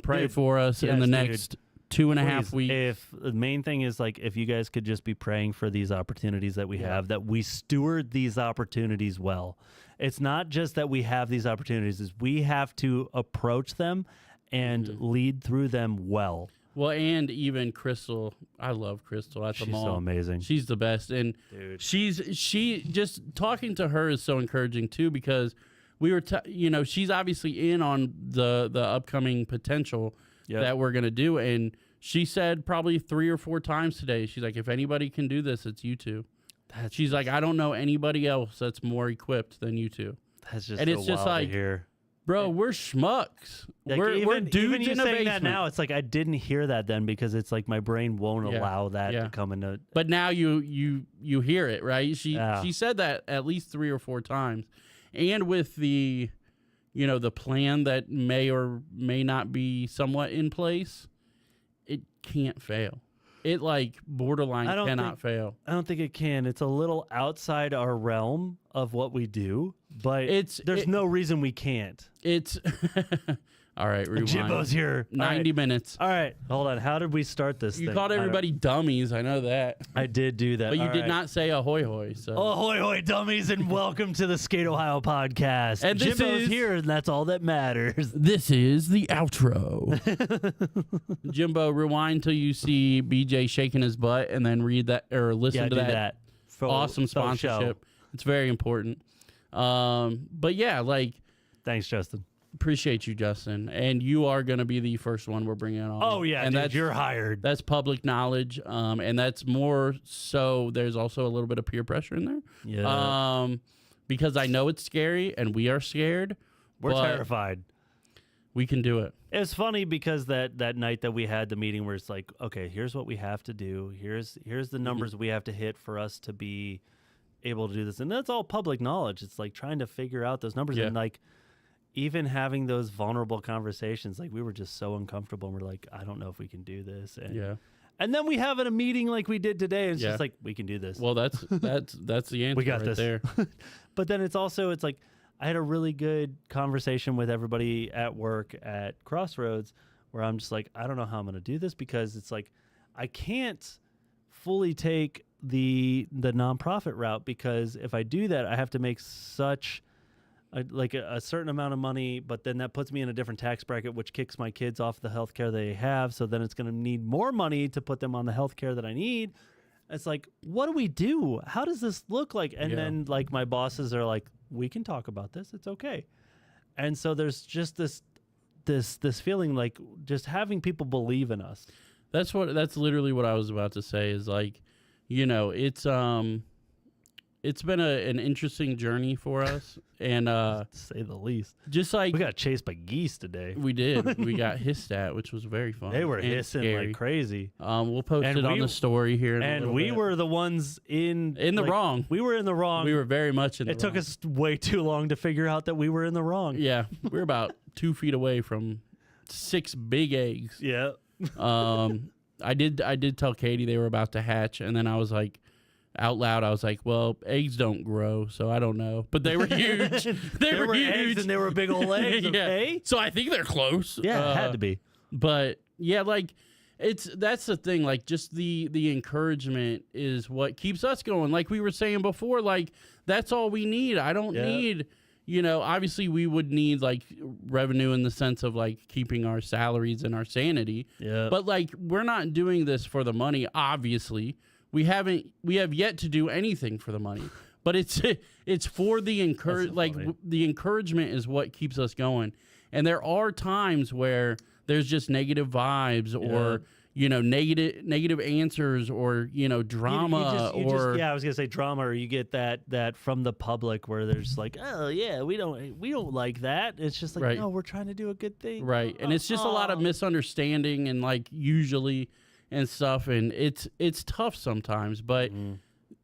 pray Dude, for us in yes, the dude. next 2.5 Please, weeks. If the main thing is like if you guys could just be praying for these opportunities that we have, that we steward these opportunities well. It's not just that we have these opportunities, is we have to approach them and Mm-hmm. lead through them well. Well, and even Crystal, I love Crystal at the She's mall. so amazing. She's the best, and Dude. she just talking to her is so encouraging too because we were she's obviously in on the upcoming potential Yep. that we're gonna do, and she said probably 3 or 4 times today. She's like, if anybody can do this, it's you two. She's like, I don't know anybody else that's more equipped than you two. That's just and so it's just wild like, to hear. Bro, we're schmucks. Like, we're dudes even you in a saying basement. that now, it's like I didn't hear that then because it's like my brain won't Yeah. allow that Yeah. to come into. But now you hear it, right? Yeah. She said that at least 3 or 4 times. And with the the plan that may or may not be somewhat in place, it can't fail. It like borderline I don't cannot think- fail. I don't think it can. It's a little outside our realm of what we do, but there's no reason we can't. It's all right, rewind. Jimbo's here. 90 minutes. All right, hold on. How did we start this You thing? called everybody dummies, I know that. I did do that. But you All did right. not say ahoy hoy, so Ahoy, hoy, dummies, and welcome to the Skate Ohio podcast. And this Jimbo's is- here, and that's all that matters. This is the outro. Jimbo, rewind till you see BJ shaking his butt and then read that or listen Yeah, to do that, that. awesome Faux show. sponsorship. It's very important. But yeah, like Thanks, Justin. Appreciate you, Justin. And you are going to be the first one we're bringing on. Oh yeah, and dude, you're hired. That's public knowledge. And that's more so there's also a little bit of peer pressure in there. Yeah. Because I know it's scary and we are scared. We're but terrified. We can do it. It's funny because that night that we had the meeting where it's like, okay, here's what we have to do. Here's the numbers we have to hit for us to be able to do this. And that's all public knowledge. It's like trying to figure out those numbers. Yeah. And like even having those vulnerable conversations, like we were just so uncomfortable and we're like, I don't know if we can do this. And Yeah. and then we have a meeting like we did today. And it's Yeah. just like, we can do this. Well, that's the answer we got right this there. But then it's like I had a really good conversation with everybody at work at Crossroads where I'm just like, I don't know how I'm going to do this because it's like I can't fully take the nonprofit route because if I do that, I have to make such a certain amount of money, but then that puts me in a different tax bracket, which kicks my kids off the healthcare they have. So then it's going to need more money to put them on the healthcare that I need. It's like, what do we do? How does this look like? And then like my bosses are like, we can talk about this. It's okay. And so there's just this feeling like just having people believe in us. That's literally what I was about to say is like, it's been an interesting journey for us. And To say the least. just like We got chased by geese today. we did, we got hissed at, which was very fun. They were and hissing scary. like crazy. We'll post And it on we- the story here. In a And little we bit. were the ones in the wrong. We were in the wrong. We were very much in the It took wrong. us way too long to figure out that we were in the wrong. Yeah, we were about 2 feet away from 6 big eggs. Yeah. I did tell Katie they were about to hatch, and then I was like, out loud, I was like, well, eggs don't grow, so I don't know. But they were huge. They were huge. eggs and they were big old eggs. Yeah. Okay. So I think they're close. Yeah, it had to be. But yeah, like that's the thing. Like just the encouragement is what keeps us going. Like we were saying before, like that's all we need. I don't need, obviously we would need like revenue in the sense of like keeping our salaries and our sanity. Yeah. But like we're not doing this for the money, obviously. We have yet to do anything for the money. But it's for the the encouragement is what keeps us going. And there are times where there's just negative vibes or negative answers or drama I was gonna say drama, or you get that from the public where there's like, oh yeah, we don't like that. It's just like, Right. no, we're trying to do a good thing, right. And it's just a lot of misunderstanding and like usually and stuff, and it's tough sometimes, but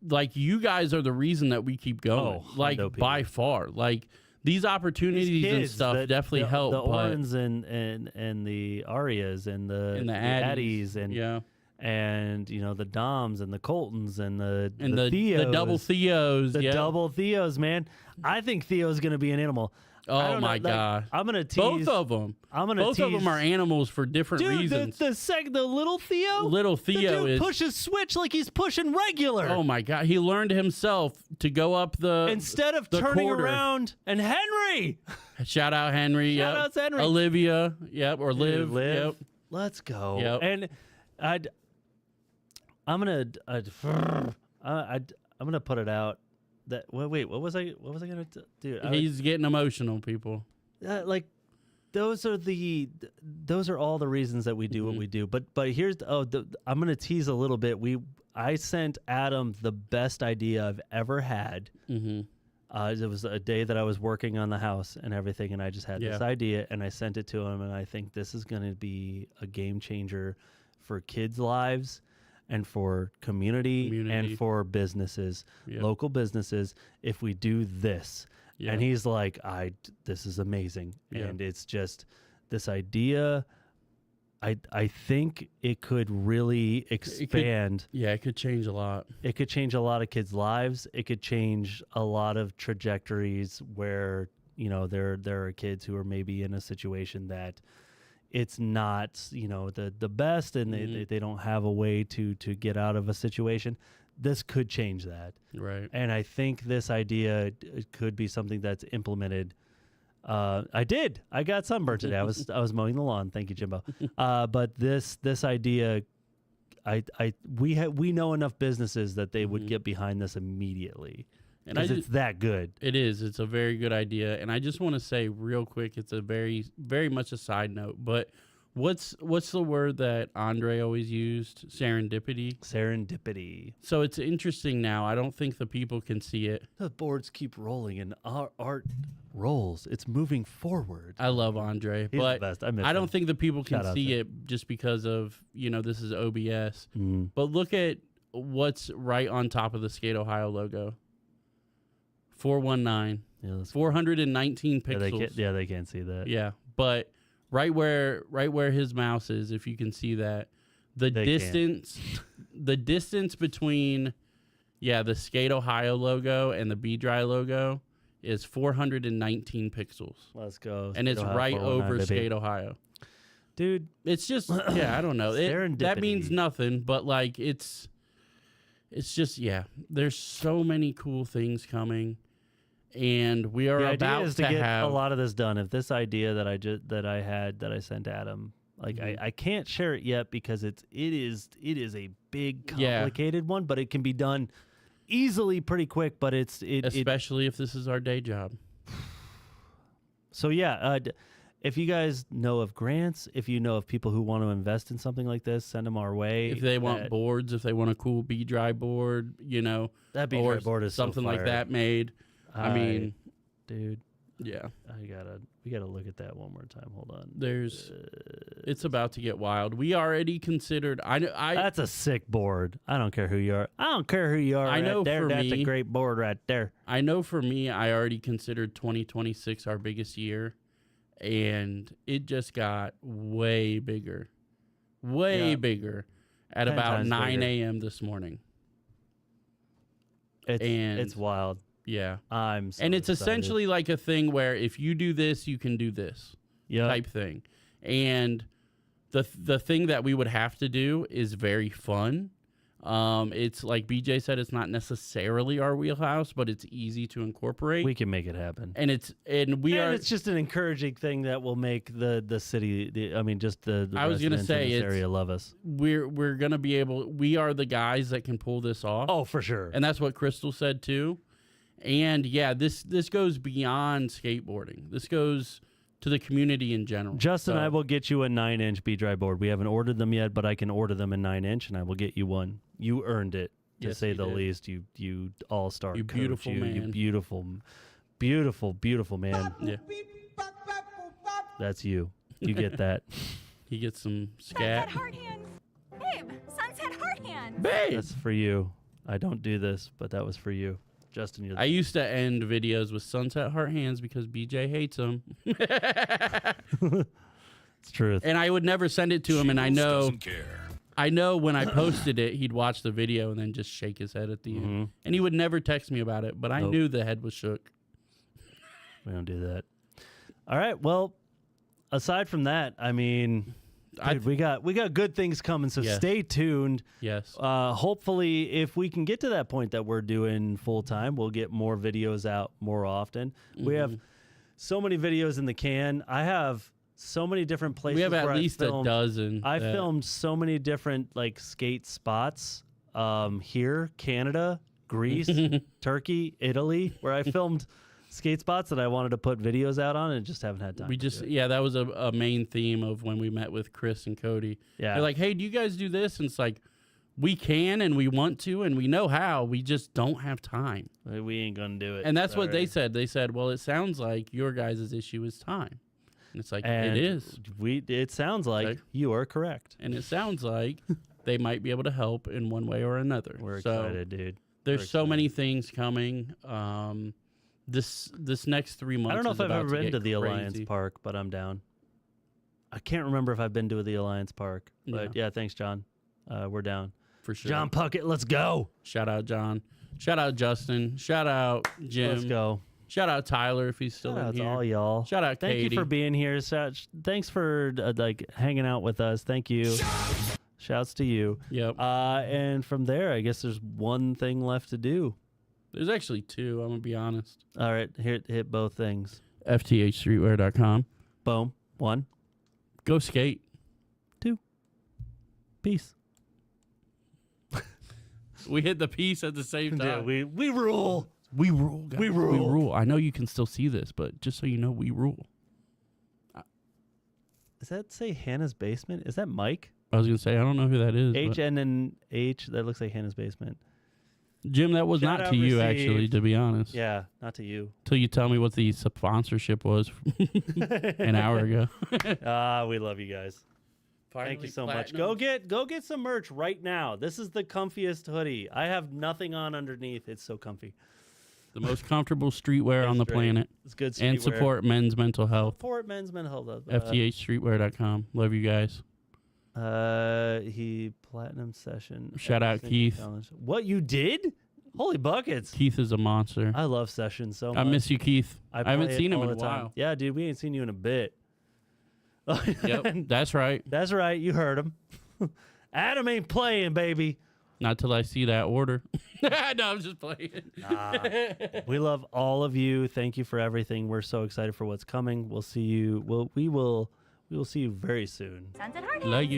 like you guys are the reason that we keep going. Oh, like hundo by people. far, like these opportunities and kids stuff that- definitely help. The but Orens and the Arias and the Addies and yeah, and the Doms and the Coltons and the the double Theos, the yeah. double Theos, man. I think Theo's gonna be an animal. I Oh don't know, my like, god, I'm gonna tease both of them. I'm gonna Both of tease- them are animals for different Dude, reasons. the little Theo, Little Theo the dude is pushes switch like he's pushing regular. oh my god, he learned himself to go up the Instead of the turning quarter. around and Henry, Shout out Henry, Shout yep. outs Henry. Olivia, yep, or Liv, Liv. yep. Let's go. Yep. And I'm gonna put it out that wait, what was I gonna do? He's getting emotional, people. Like those are all the reasons that we do what we do. But here's I'm gonna tease a little bit. I sent Adam the best idea I've ever had. Mm-hmm. It was a day that I was working on the house and everything, and I just had this Yeah. idea, and I sent it to him, and I think this is going to be a game changer for kids' lives and for community. And for businesses, Yeah. local businesses, if we do this. Yeah. And he's like, this is amazing. Yeah. And it's just this idea. I think it could really expand. Yeah, it could change a lot. It could change a lot of kids' lives. It could change a lot of trajectories where, there are kids who are maybe in a situation that it's not, the best, and they don't have a way to get out of a situation. This could change that. Right. And I think this idea could be something that's implemented. I got sunburned today. I was mowing the lawn. Thank you, Jimbo. But this idea, we know enough businesses that they would get behind this immediately. And because it's that good. It is. It's a very good idea. And I just want to say real quick, it's a very much a side note, but what's the word that Andre always used? Serendipity. Serendipity. So it's interesting now. I don't think the people can see it. The boards keep rolling and our art rolls. It's moving forward. I love Andre, He's but the best. I miss I don't him. think the people can Shout out see to it just because of, this is OBS. Mm. But look at what's right on top of the Skate Ohio logo. 419. Yeah, let's 419 Yeah, pixels. they can't see that. Yeah, but right where his mouse is, if you can see that, the distance between the Skate Ohio logo and the Be Dry logo is 419 pixels. Let's go. And it's Skate Ohio right 419, over baby. Skate Ohio. Dude, It's just I don't know. That means Serendipity. nothing, but like it's just there's so many cool things coming. And we are the idea about is to to get have a lot of this done. If this idea that I sent Adam, like Mhm. I can't share it yet because it is a big Yeah. complicated one, but it can be done easily pretty quick. But especially if this is our day job. So if you guys know of grants, if you know of people who want to invest in something like this, send them our way. If they want boards, if they want a cool Be Dry board, that Be or Dry board is so something like fire. that made. I mean, dude, yeah, we gotta look at that one more time. Hold on. It's about to get wild. We already considered. That's a sick board. I don't care who you are. I know right there. for That's me- a great board right there. I know for me, I already considered 2026 our biggest year, and it just got way bigger, bigger at 10 about times 9 bigger. a.m. this morning. It's wild. Yeah, I'm so and it's excited. essentially like a thing where if you do this, you can do this. Yep. Type thing. And the thing that we would have to do is very fun. It's like BJ said, it's not necessarily our wheelhouse, but it's easy to incorporate. We can make it happen. and it's just an encouraging thing that will make the city. The I was gonna residents say, in this it's- area love us. we're gonna be able. We are the guys that can pull this off. Oh, for sure. And that's what Crystal said too. And this goes beyond skateboarding. This goes to the community in general. Justin, So- I will get you a 9-inch Be Dry board. We haven't ordered them yet, but I can order them in 9-inch, and I will get you one. You earned it, to Yes, say you the did. least. You all-star You coach. beautiful You man. beautiful man. Yeah, That's you. You get that. he gets some Sunset scat. Heart Hands. Babe, Sunset Heart Hands. Babe. That's for you. I don't do this, but that was for you. Justin, you're I used to end videos with Sunset Heart Hands because BJ hates them. it's truth. And I would never send it to him. And I know Doesn't care. when I posted it, he'd watch the video and then just shake his head at the end. And he would never text me about it, but I Nope. knew the head was shook. We don't do that. All right. Well, aside from that, I mean, dude, we got good things coming. So Yes. stay tuned. Yes. Hopefully, if we can get to that point that we're doing full time, we'll get more videos out more often. We Mm-hmm. have so many videos in the can. I have so many different places. We have where at I least filmed. a dozen. I that- filmed so many different like skate spots here, Canada, Greece, Turkey, Italy, where I filmed skate spots that I wanted to put videos out on and just haven't had time. We to just, do it. yeah, that was a main theme of when we met with Chris and Cody. Yeah. They're like, hey, do you guys do this? And it's like, we can and we want to and we know how. We just don't have time. We ain't gonna do it. And that's what they Sorry. said. They said, well, it sounds like your guys' issue is time. And it's like, And it is. It sounds like Okay. you are correct. And it sounds like they might be able to help in one way or another. We're So excited, dude. there's We're so many things coming. This next 3 months. I don't know is if I've about ever to been get to the Alliance crazy. Park, but I'm down. I can't remember if I've been to the Alliance Park, but yeah, thanks, John. We're down. For sure. John Puckett, let's go. Shout out John. Shout out Justin. Shout out Jim. Let's go. Shout out Tyler if he's still Shout in out to here. all y'all. Shout out Thank Katie. you for being here. Thanks for like hanging out with us. Thank you. Shouts to you. Yep. And from there, I guess there's one thing left to do. There's actually two, I'm going to be honest. All right, hit both things. FTHstreetwear.com. Boom. 1, Go skate. 2. Peace. We hit the piece at the same time. we rule. We rule, guys. We We rule. rule. I know you can still see this, but just so you know, we rule. Does that say Hannah's Basement? Is that Mike? I was gonna say I don't know who that is. H but- N N H. That looks like Hannah's Basement. Jim, that was Shout not out to you received. actually, to be honest. Yeah, not to you. Till you tell me what the sponsorship was an hour ago. We love you guys. Thank you so much. Go get some merch right now. This is the comfiest hoodie. I have nothing on underneath. It's so comfy. The most comfortable streetwear on the That's great. planet. It's good. And streetwear. support men's mental health. Support men's mental health. FTHstreetwear.com. Love you guys. He platinum session. Shout every out, single Keith. challenge. What you did? Holy buckets! Keith is a monster. I love sessions so much. I miss you, Keith. I haven't play it seen him all in a the time. while. Yeah, dude, we ain't seen you in a bit. Yep, that's right. That's right. You heard him. Adam ain't playing, baby. Not till I see that order. No, I'm just playing. We love all of you. Thank you for everything. We're so excited for what's coming. We'll see you. We will see you very soon. Sunset Hard Hands. Love you.